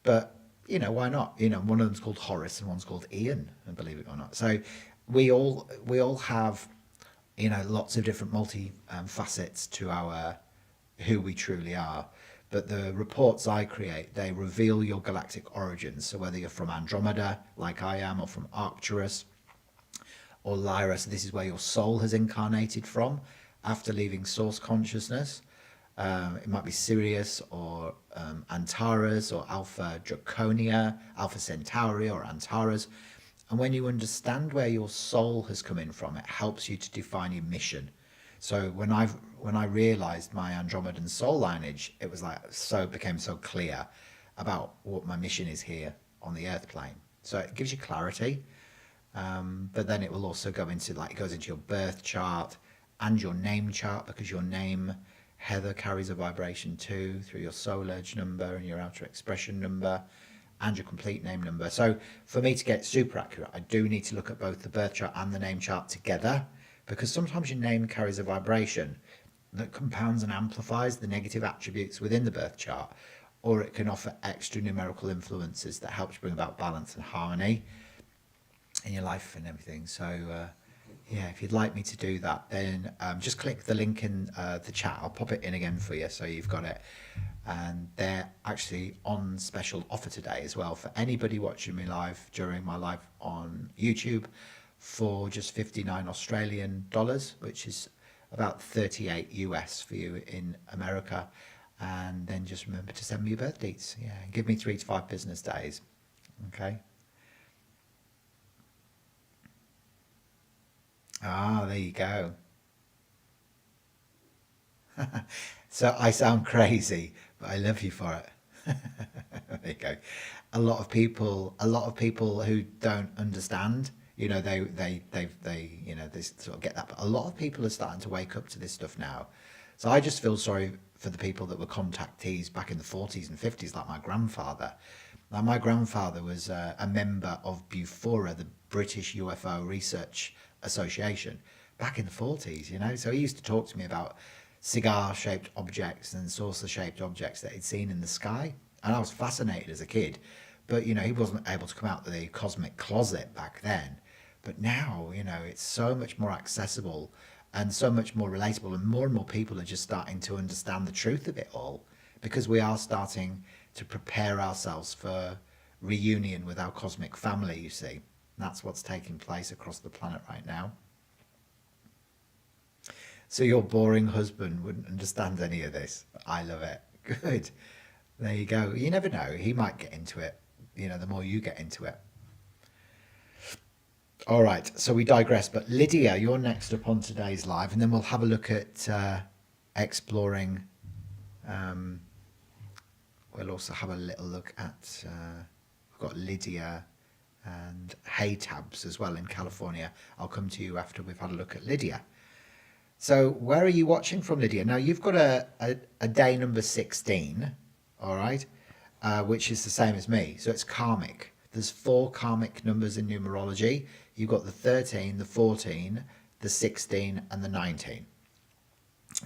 But you know, why not? You know, one of them's called Horace and one's called Ian, and believe it or not. So we all have, you know, lots of different multi facets to our who we truly are. But the reports I create, they reveal your galactic origins. So whether you're from Andromeda, like I am, or from Arcturus, or Lyra, so this is where your soul has incarnated from after leaving source consciousness. It might be Sirius or Antares or Alpha Draconia, Alpha Centauri or Antares. And when you understand where your soul has come in from, it helps you to define your mission. So when I realized my Andromedan soul lineage, it was like became so clear about what my mission is here on the earth plane. So it gives you clarity. But then it will also go into, like, it goes into your birth chart and your name chart, because your name, Heather, carries a vibration too through your soul urge number and your outer expression number and your complete name number. So for me to get super accurate, I do need to look at both the birth chart and the name chart together, because sometimes your name carries a vibration that compounds and amplifies the negative attributes within the birth chart, or it can offer extra numerical influences that helps bring about balance and harmony in your life and everything. So yeah, if you'd like me to do that, then just click the link in the chat. I'll pop it in again for you so you've got it. And they're actually on special offer today as well for anybody watching me live during my live on YouTube, for just 59 Australian dollars, which is about 38 US for you in America. And then just remember to send me your birth dates. Yeah, give me 3 to 5 business days. Okay. Ah, there you go. So I sound crazy, but I love you for it. There you go. A lot of people who don't understand, you know, you know, they sort of get that, but a lot of people are starting to wake up to this stuff now. So I just feel sorry for the people that were contactees back in the 40s and 50s, like my grandfather. Now, my grandfather was a member of BUFORA, the British UFO Research Association, back in the 40s, you know. So he used to talk to me about cigar-shaped objects and saucer-shaped objects that he'd seen in the sky. And I was fascinated as a kid. But, you know, he wasn't able to come out of the cosmic closet back then. But now, you know, it's so much more accessible and so much more relatable. And more people are just starting to understand the truth of it all, because we are starting to prepare ourselves for reunion with our cosmic family, you see. That's what's taking place across the planet right now. So your boring husband wouldn't understand any of this. I love it. Good. There you go. You never know. He might get into it, the more you get into it. All right. So we digress. But Lydia, you're next up on today's live. And then we'll have a look at exploring. We'll also have a little look at, we've got Lydia and Haytabs as well in California. I'll come to you after we've had a look at Lydia. So where are you watching from, Lydia? Now, you've got a day number 16, all right, which is the same as me. So it's karmic. There's 4 karmic numbers in numerology. You've got the 13, the 14, the 16, and the 19.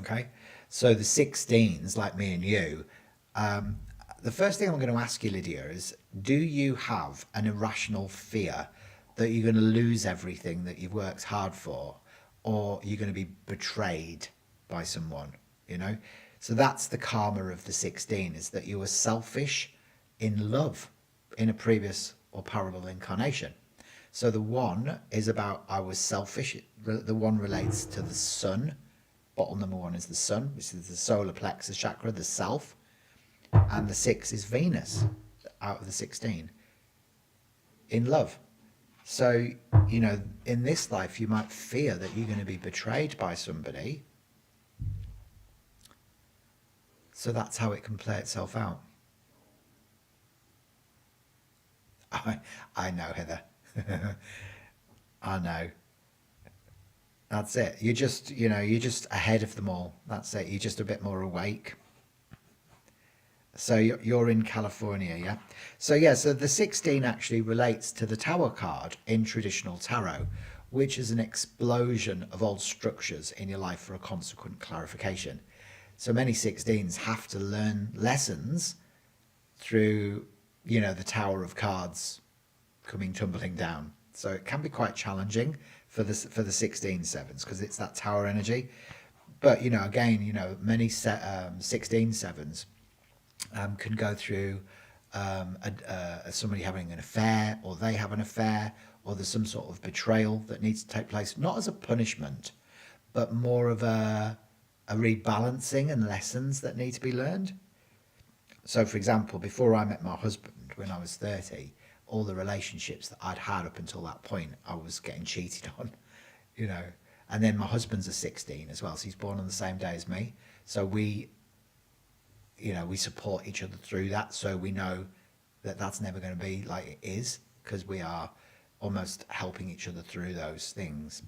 Okay, so the 16s, like me and you, the first thing I'm going to ask you, Lydia, is do you have an irrational fear that you're going to lose everything that you've worked hard for, or you're going to be betrayed by someone, So that's the karma of the 16, is that you were selfish in love in a previous or parallel incarnation. So the 1 is about I was selfish. The 1 relates to the sun. Bottle number 1 is the sun, which is the solar plexus chakra, the self. And the 6 is Venus out of the 16 in love. So, in this life, you might fear that you're going to be betrayed by somebody. So that's how it can play itself out. I know, Heather. I know. That's it. You're just ahead of them all. That's it. You're just a bit more awake. So you're in California, yeah? So the 16 actually relates to the Tower card in traditional tarot, which is an explosion of old structures in your life for a consequent clarification. So many 16s have to learn lessons through, the Tower of Cards coming tumbling down. So it can be quite challenging for the 16 sevens because it's that Tower energy. But, again, many 16 sevens can go through somebody having an affair, or they have an affair, or there's some sort of betrayal that needs to take place, not as a punishment, but more of a rebalancing and lessons that need to be learned. So, for example, before I met my husband when I was 30, all the relationships that I'd had up until that point, I was getting cheated on, And then my husband's a 16 as well, so he's born on the same day as me. So we support each other through that, so we know that that's never going to be like it is, because we are almost helping each other through those things.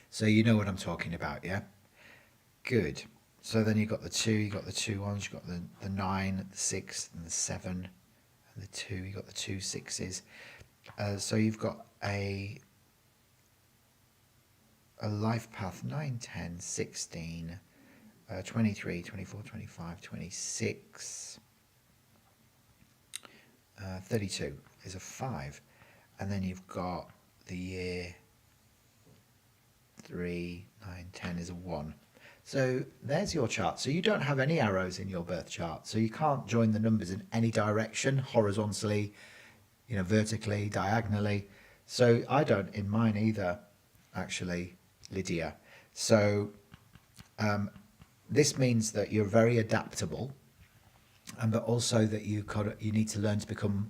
So you know what I'm talking about, yeah? Good. So then you've got the 2, you've got the 2 ones, you've got the 9, the 6, and the 7, and the 2, you've got the 2 6s. So you've got a life path 9, 10, 16, 23, 24, 25, 26, 32 is a 5. And then you've got the year 3, 9, 10 is a 1. So there's your chart. So you don't have any arrows in your birth chart. So you can't join the numbers in any direction, horizontally, vertically, diagonally. So I don't in mine either, actually, Lydia. So this means that you're very adaptable, but also that you need to learn to become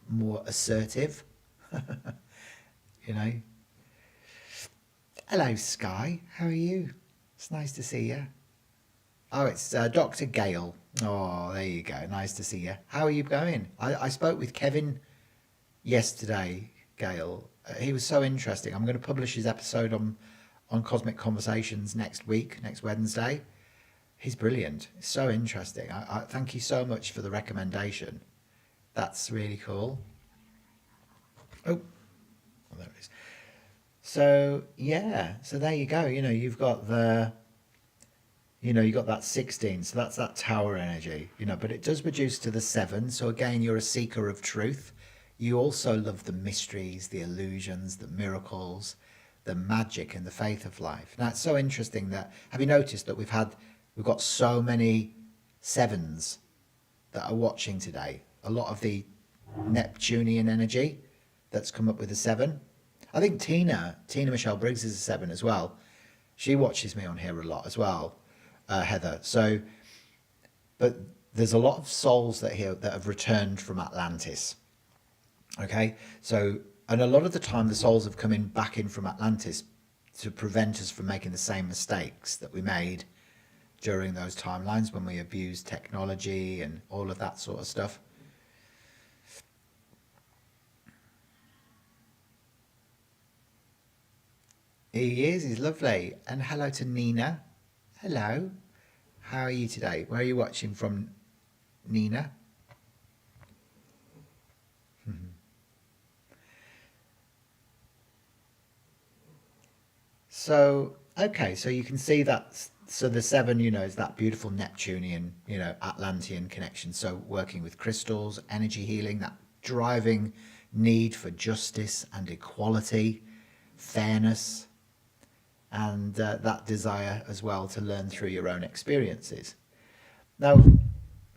more assertive. Hello, Sky. How are you? It's nice to see you. Oh, it's Dr. Gale. Oh, there you go. Nice to see you. How are you going? I spoke with Kevin yesterday, Gale. He was so interesting. I'm going to publish his episode on Cosmic Conversations next week, next Wednesday. He's brilliant. It's so interesting. I thank you so much for the recommendation. That's really cool. Oh, there it is. So so there you go. You've got you've got that 16. So that's that Tower energy. But it does reduce to the 7. So again, you're a seeker of truth. You also love the mysteries, the illusions, the miracles, the magic, and the faith of life. Now it's so interesting that, have you noticed that we've got so many 7s that are watching today? A lot of the Neptunian energy that's come up with a 7. I think Tina Michelle Briggs is a 7 as well. She watches me on here a lot as well, Heather. So, but there's a lot of souls that have returned from Atlantis. Okay, so, and a lot of the time the souls have come in back in from Atlantis to prevent us from making the same mistakes that we made during those timelines when we abused technology and all of that sort of stuff. He's lovely. And hello to Nina. Hello. How are you today? Where are you watching from, Nina? So, okay, so you can see that. So the seven, is that beautiful Neptunian, Atlantean connection. So working with crystals, energy healing, that driving need for justice and equality, fairness, and that desire as well to learn through your own experiences. Now,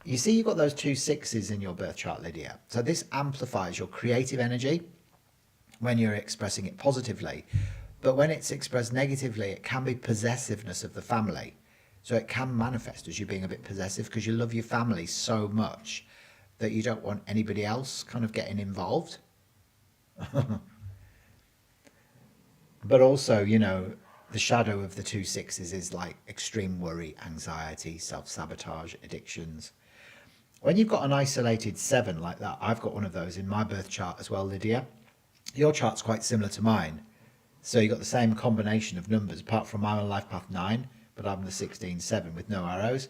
you see you've got those 2 6s in your birth chart, Lydia. So this amplifies your creative energy when you're expressing it positively. But when it's expressed negatively, it can be possessiveness of the family. So it can manifest as you being a bit possessive because you love your family so much that you don't want anybody else kind of getting involved. But also, the shadow of the 2 6s is like extreme worry, anxiety, self-sabotage, addictions. When you've got an isolated 7 like that, I've got one of those in my birth chart as well, Lydia. Your chart's quite similar to mine. So you've got the same combination of numbers, apart from I'm on life path 9, but I'm the 16-7 with no arrows.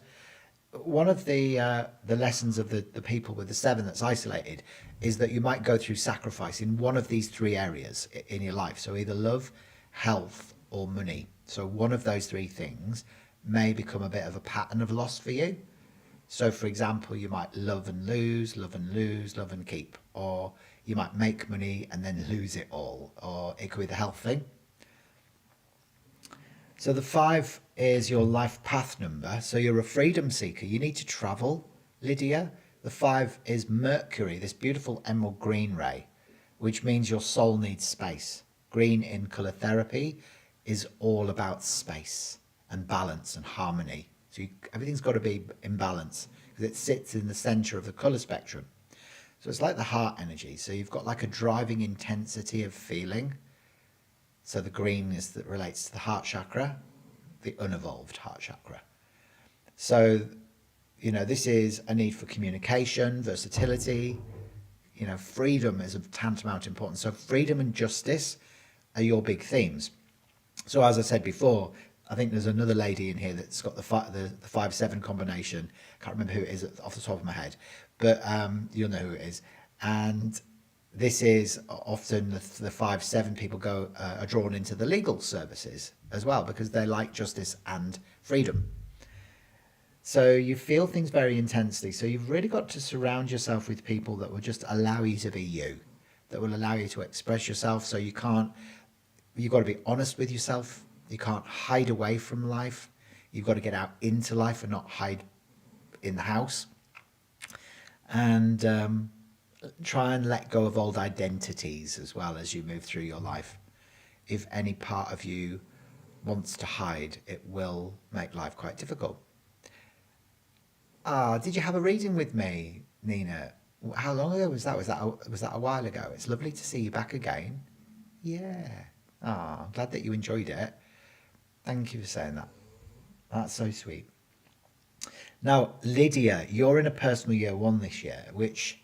One of the lessons of the people with the 7 that's isolated is that you might go through sacrifice in one of these 3 areas in your life. So either love, health, or money. So one of those 3 things may become a bit of a pattern of loss for you. So for example, you might love and lose, love and lose, love and keep, or you might make money and then lose it all, or it could be the health thing. So the 5 is your life path number. So you're a freedom seeker. You need to travel, Lydia. The 5 is Mercury, this beautiful emerald green ray, which means your soul needs space. Green in colour therapy is all about space and balance and harmony. So everything's got to be in balance because it sits in the centre of the colour spectrum. So it's like the heart energy. So you've got like a driving intensity of feeling. So the green is that relates to the heart chakra, the unevolved heart chakra. So, this is a need for communication, versatility, freedom is of tantamount importance. So freedom and justice are your big themes. So as I said before, I think there's another lady in here that's got the 5-7 combination. Can't remember who it is off the top of my head, but you'll know who it is. And this is often the 5-7 people are drawn into the legal services as well because they like justice and freedom. So you feel things very intensely. So you've really got to surround yourself with people that will just allow you to be you, that will allow you to express yourself. So you've got to be honest with yourself. You can't hide away from life. You've got to get out into life and not hide in the house. And try and let go of old identities as well as you move through your life. If any part of you wants to hide, it will make life quite difficult. Did you have a reading with me, Nina? How long ago was that? Was that a while ago? It's lovely to see you back again. Yeah. I'm glad that you enjoyed it. Thank you for saying that. That's so sweet. Now, Lydia, you're in a personal year 1 this year, which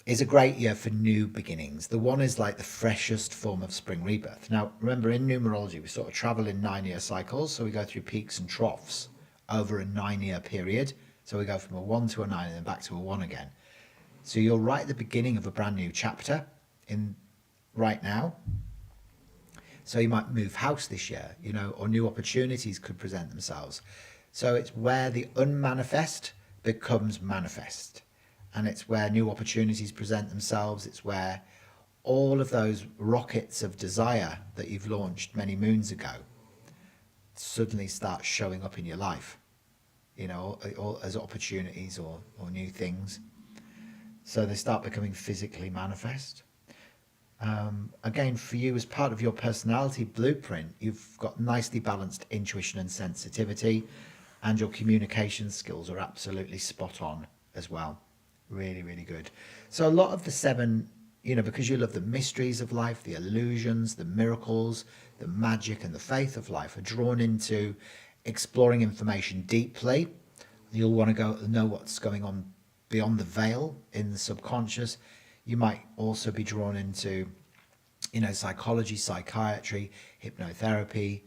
is a great year for new beginnings. The 1 is like the freshest form of spring rebirth. Now, remember in numerology, we sort of travel in 9-year cycles. So we go through peaks and troughs over a 9-year period. So we go from a 1 to a 9 and then back to a 1 again. So you're right at the beginning of a brand new chapter right now. So you might move house this year, or new opportunities could present themselves. So it's where the unmanifest becomes manifest. And it's where new opportunities present themselves. It's where all of those rockets of desire that you've launched many moons ago suddenly start showing up in your life, as opportunities or new things. So they start becoming physically manifest. Again, for you, as part of your personality blueprint, you've got nicely balanced intuition and sensitivity, and your communication skills are absolutely spot on as well. Really, really good. So a lot of the seven, because you love the mysteries of life, the illusions, the miracles, the magic and the faith of life, are drawn into exploring information deeply. You'll want to go know what's going on beyond the veil in the subconscious. You might also be drawn into, psychology, psychiatry, hypnotherapy,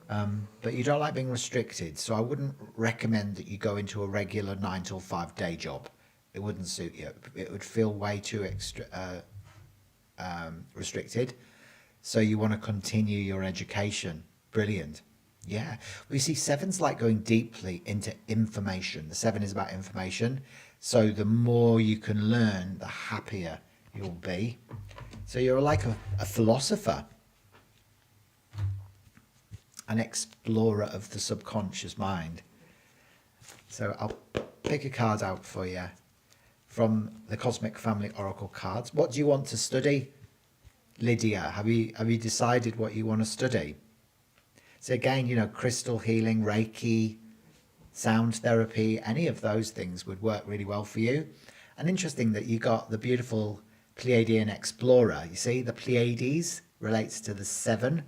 but you don't like being restricted. So I wouldn't recommend that you go into a regular 9 till 5 day job. It wouldn't suit you. It would feel way too restricted. So you want to continue your education. Brilliant. Yeah. Well, you see, seven's like going deeply into information. The seven is about information. So the more you can learn, the happier you'll be. So you're like a philosopher, an explorer of the subconscious mind. So I'll pick a card out for you from the Cosmic Family Oracle cards. What do you want to study, Lydia? Have you decided what you want to study? So again, crystal healing, Reiki, sound therapy, any of those things would work really well for you. And interesting that you got the beautiful Pleiadian explorer. You see, the Pleiades relates to the 7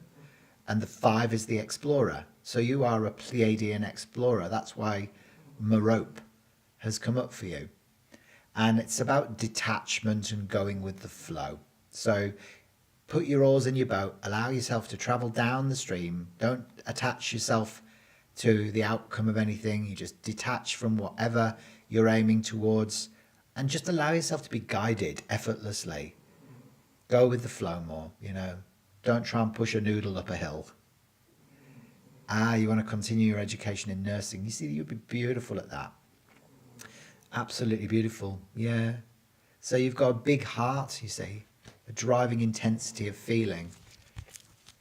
and the 5 is the explorer. So you are a Pleiadian explorer. That's why Merope has come up for you. And it's about detachment and going with the flow. So put your oars in your boat, allow yourself to travel down the stream. Don't attach yourself to the outcome of anything. You just detach from whatever you're aiming towards and just allow yourself to be guided effortlessly. Go with the flow more, Don't try and push a noodle up a hill. You want to continue your education in nursing. You see, you'd be beautiful at that. Absolutely beautiful. Yeah. So you've got a big heart, you see, a driving intensity of feeling.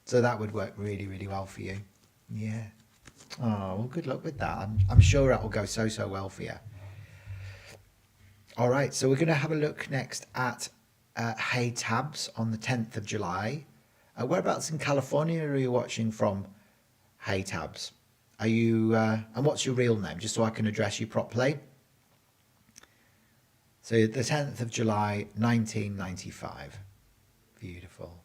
So that would work really, really well for you. Yeah. Oh, well, good luck with that. I'm sure that will go so well for you. All right. So we're going to have a look next at Hey Tabs on the 10th of July. Whereabouts in California are you watching from, Hey Tabs? Are you, and what's your real name, just so I can address you properly? So the 10th of July, 1995. Beautiful.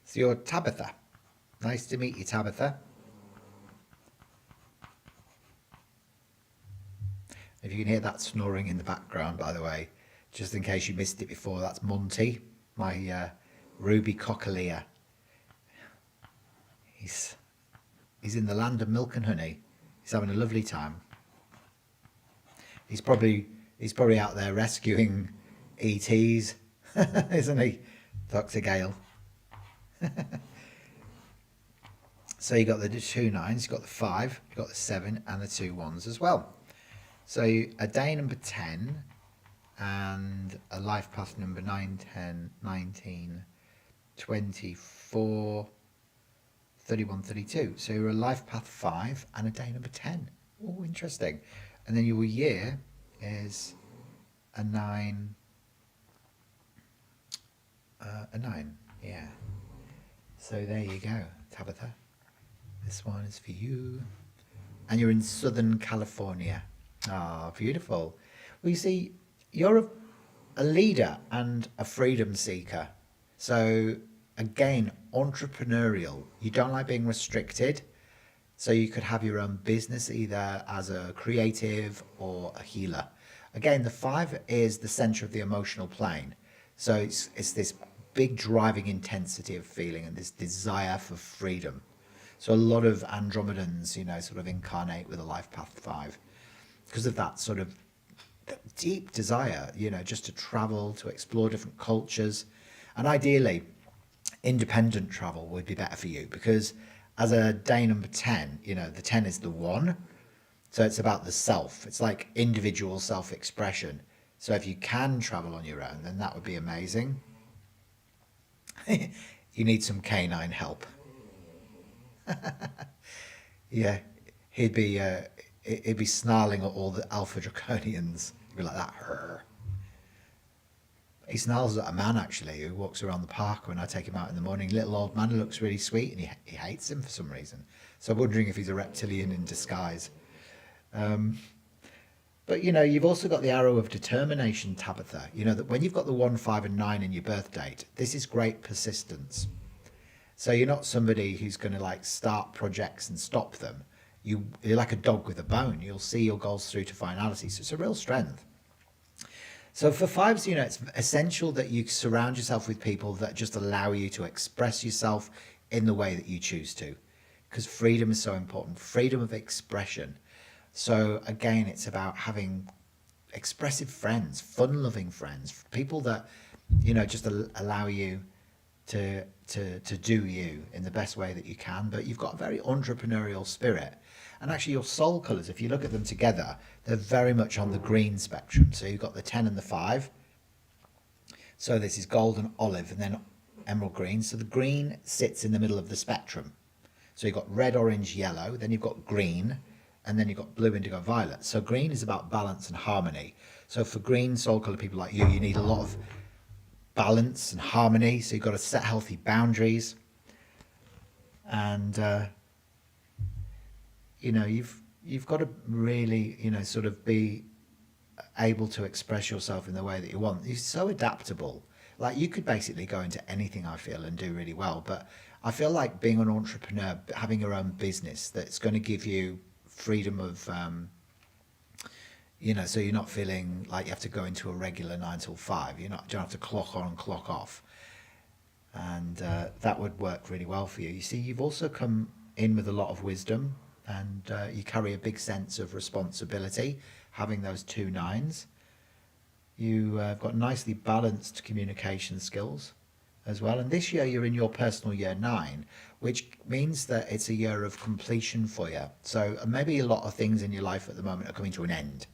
So you're Tabitha. Nice to meet you, Tabitha. If you can hear that snoring in the background, by the way, just in case you missed it before, that's Monty, my ruby cockaleer. He's in the land of milk and honey. He's having a lovely time. He's probably out there rescuing ETs, isn't he, Dr. Gale? So you got the 2 9s, you got the 5, you got the 7 and the 2 1s as well. So a day number 10 and a life path number 9, 10, 19, 24, 31, 32. So you're a life path 5 and a day number 10. Oh, interesting. And then your year is a 9, yeah. So there you go, Tabitha. This one is for you. And you're in Southern California. Ah, beautiful. Well, you see, you're a leader and a freedom seeker. So again, entrepreneurial. You don't like being restricted. So you could have your own business either as a creative or a healer. Again, the 5 is the center of the emotional plane. So it's this big driving intensity of feeling and this desire for freedom. So a lot of Andromedans, sort of incarnate with a life path 5 because of that sort of deep desire, just to travel, to explore different cultures. And ideally, independent travel would be better for you because as a day number 10, you know, the 10 is the one. So it's about the self. It's like individual self-expression. So if you can travel on your own, then that would be amazing. You need some canine help. Yeah, he'd be snarling at all the alpha draconians. He'd be like that. "Rrr." He snarls at a man actually who walks around the park when I take him out in the morning. Little old man who looks really sweet, and he hates him for some reason. So I'm wondering if he's a reptilian in disguise. But you know, you've also got the arrow of determination, Tabitha. You know that when you've got the 1, 5, and 9 in your birth date, this is great persistence. So you're not somebody who's going to like start projects and stop them. You're like a dog with a bone. You'll see your goals through to finality. So it's a real strength. So for fives, you know, it's essential that you surround yourself with people that just allow you to express yourself in the way that you choose to, because freedom is so important. Freedom of expression. So again, it's about having expressive friends, fun-loving friends, people that, you know, just allow you to do you in the best way that you can. But you've got a very entrepreneurial spirit, and actually your soul colors, if you look at them together, they're very much on the green spectrum. So you've got the 10 and the 5. So this is gold and olive, and then emerald green. So the green sits in the middle of the spectrum. So you've got red, orange, yellow, then you've got green, and then you've got blue, indigo, violet. So green is about balance and harmony. So for green soul color people like you need a lot of balance and harmony. So you've got to set healthy boundaries, and you know, you've got to really, you know, sort of be able to express yourself in the way that you want. You're so adaptable. Like you could basically go into anything, I feel, and do really well. But I feel like being an entrepreneur, having your own business, that's going to give you freedom of, you know, so you're not feeling like you have to go into a regular 9 till 5. You don't have to clock on and clock off, and that would work really well for you. You see, you've also come in with a lot of wisdom, and you carry a big sense of responsibility, having those 2 9s. You have got nicely balanced communication skills as well. And this year you're in your personal year 9, which means that it's a year of completion for you. So maybe a lot of things in your life at the moment are coming to an end.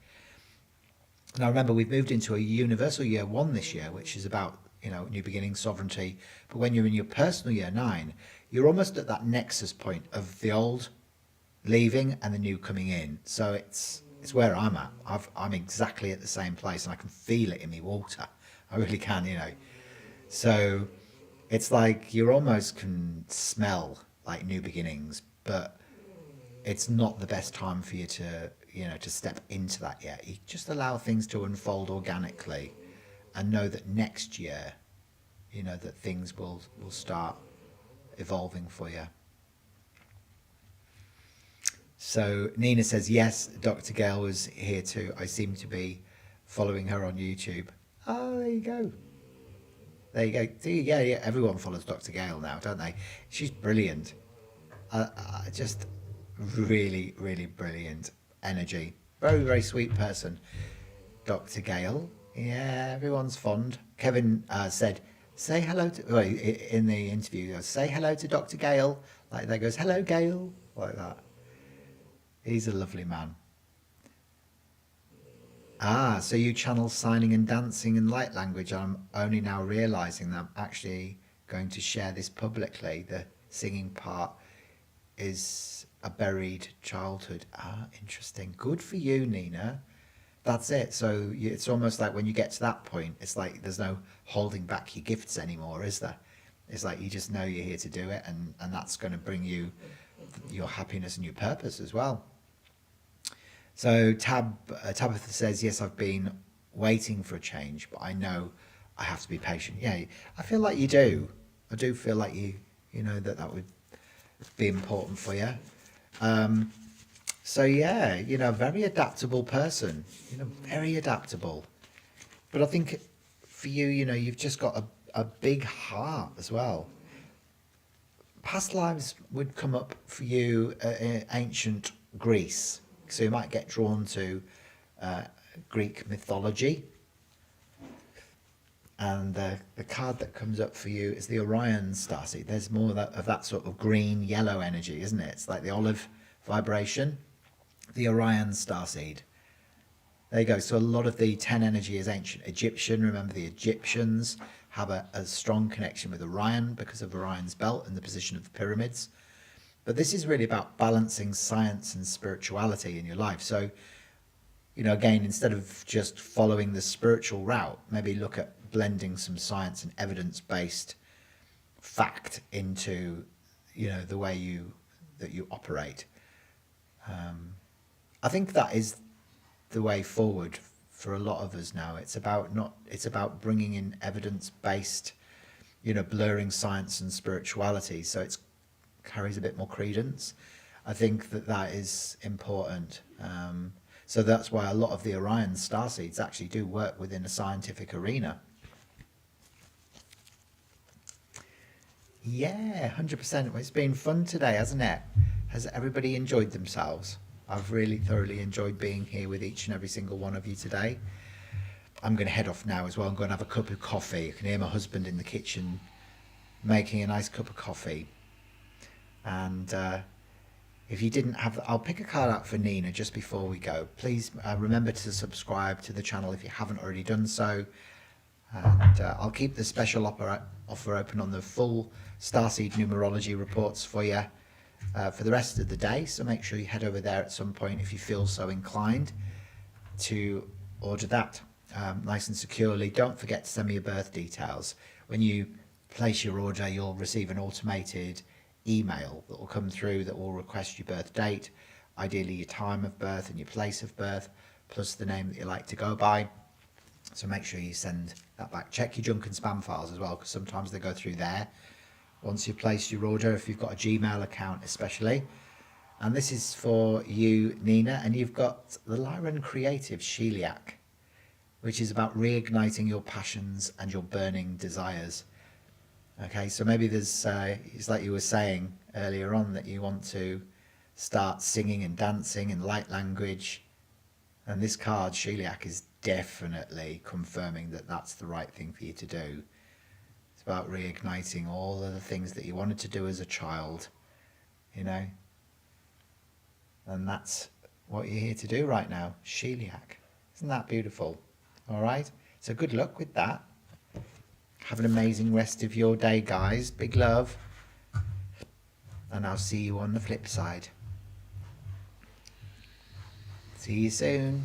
Now remember, we've moved into a universal year 1 this year, which is about, you know, new beginnings, sovereignty. But when you're in your personal year 9, you're almost at that nexus point of the old leaving and the new coming in. So it's where I'm at. I'm exactly at the same place, and I can feel it in me water. I really can, you know. So it's like you almost can smell like new beginnings, but it's not the best time for you to, you know, to step into that yet. You just allow things to unfold organically, and know that next year, you know, that things will start evolving for you. So Nina says, yes, Dr. Gail was here too. I seem to be following her on YouTube. Oh, there you go. There you go. See, yeah, everyone follows Dr. Gail now, don't they? She's brilliant. Just really, really brilliant energy. Very, very sweet person, Dr. Gail. Yeah, everyone's fond. Kevin said, say hello to, well, in the interview, say hello to Dr. Gail. Like that goes, hello, Gail, like that. He's a lovely man. Ah, so you channel signing and dancing and light language. I'm only now realizing that I'm actually going to share this publicly. The singing part is a buried childhood. Ah, interesting. Good for you, Nina. That's it. So it's almost like when you get to that point, it's like there's no holding back your gifts anymore, is there? It's like you just know you're here to do it, and that's going to bring you your happiness and your purpose as well. So Tabitha says, yes, I've been waiting for a change, but I know I have to be patient. Yeah, I feel like you do. I do feel like you know, that would be important for you. So yeah, you know, very adaptable person, you know, very adaptable. But I think for you, you know, you've just got a big heart as well. Past lives would come up for you in ancient Greece. So you might get drawn to Greek mythology. And the card that comes up for you is the Orion Starseed. There's more of that sort of green yellow energy, isn't it? It's like the olive vibration. The Orion Starseed. There you go. So a lot of the 10 energy is ancient Egyptian. Remember, the Egyptians have a strong connection with Orion because of Orion's belt and the position of the pyramids. But this is really about balancing science and spirituality in your life. So, you know, again, instead of just following the spiritual route, maybe look at blending some science and evidence-based fact into, you know, the way that you operate. I think that is the way forward for a lot of us now. It's about bringing in evidence-based, you know, blurring science and spirituality, so it carries a bit more credence. I think that is important. So that's why a lot of the Orion starseeds actually do work within a scientific arena. Yeah, 100%. Well, it's been fun today, hasn't it? Has everybody enjoyed themselves? I've really thoroughly enjoyed being here with each and every single one of you today. I'm going to head off now as well. I'm going to have a cup of coffee. You can hear my husband in the kitchen making a nice cup of coffee. And if you didn't have, I'll pick a card out for Nina just before we go. Please remember to subscribe to the channel if you haven't already done so. And I'll keep the special offer open on the full Starseed Numerology reports for you for the rest of the day. So make sure you head over there at some point if you feel so inclined to order that nice and securely. Don't forget to send me your birth details. When you place your order, you'll receive an automated email that will come through that will request your birth date, ideally your time of birth and your place of birth, plus the name that you like to go by. So make sure you send that back. Check your junk and spam files as well, because sometimes they go through there once you've placed your order, if you've got a Gmail account especially. And this is for you, Nina, and you've got the Lyran Creative Sheliak, which is about reigniting your passions and your burning desires. Okay, so maybe there's, it's like you were saying earlier on, that you want to start singing and dancing in light language. And this card, Sheliak, is definitely confirming that that's the right thing for you to do. It's about reigniting all of the things that you wanted to do as a child, you know. And that's what you're here to do right now, Sheliak. Isn't that beautiful? All right, so good luck with that. Have an amazing rest of your day, guys. Big love. And I'll see you on the flip side. See you soon.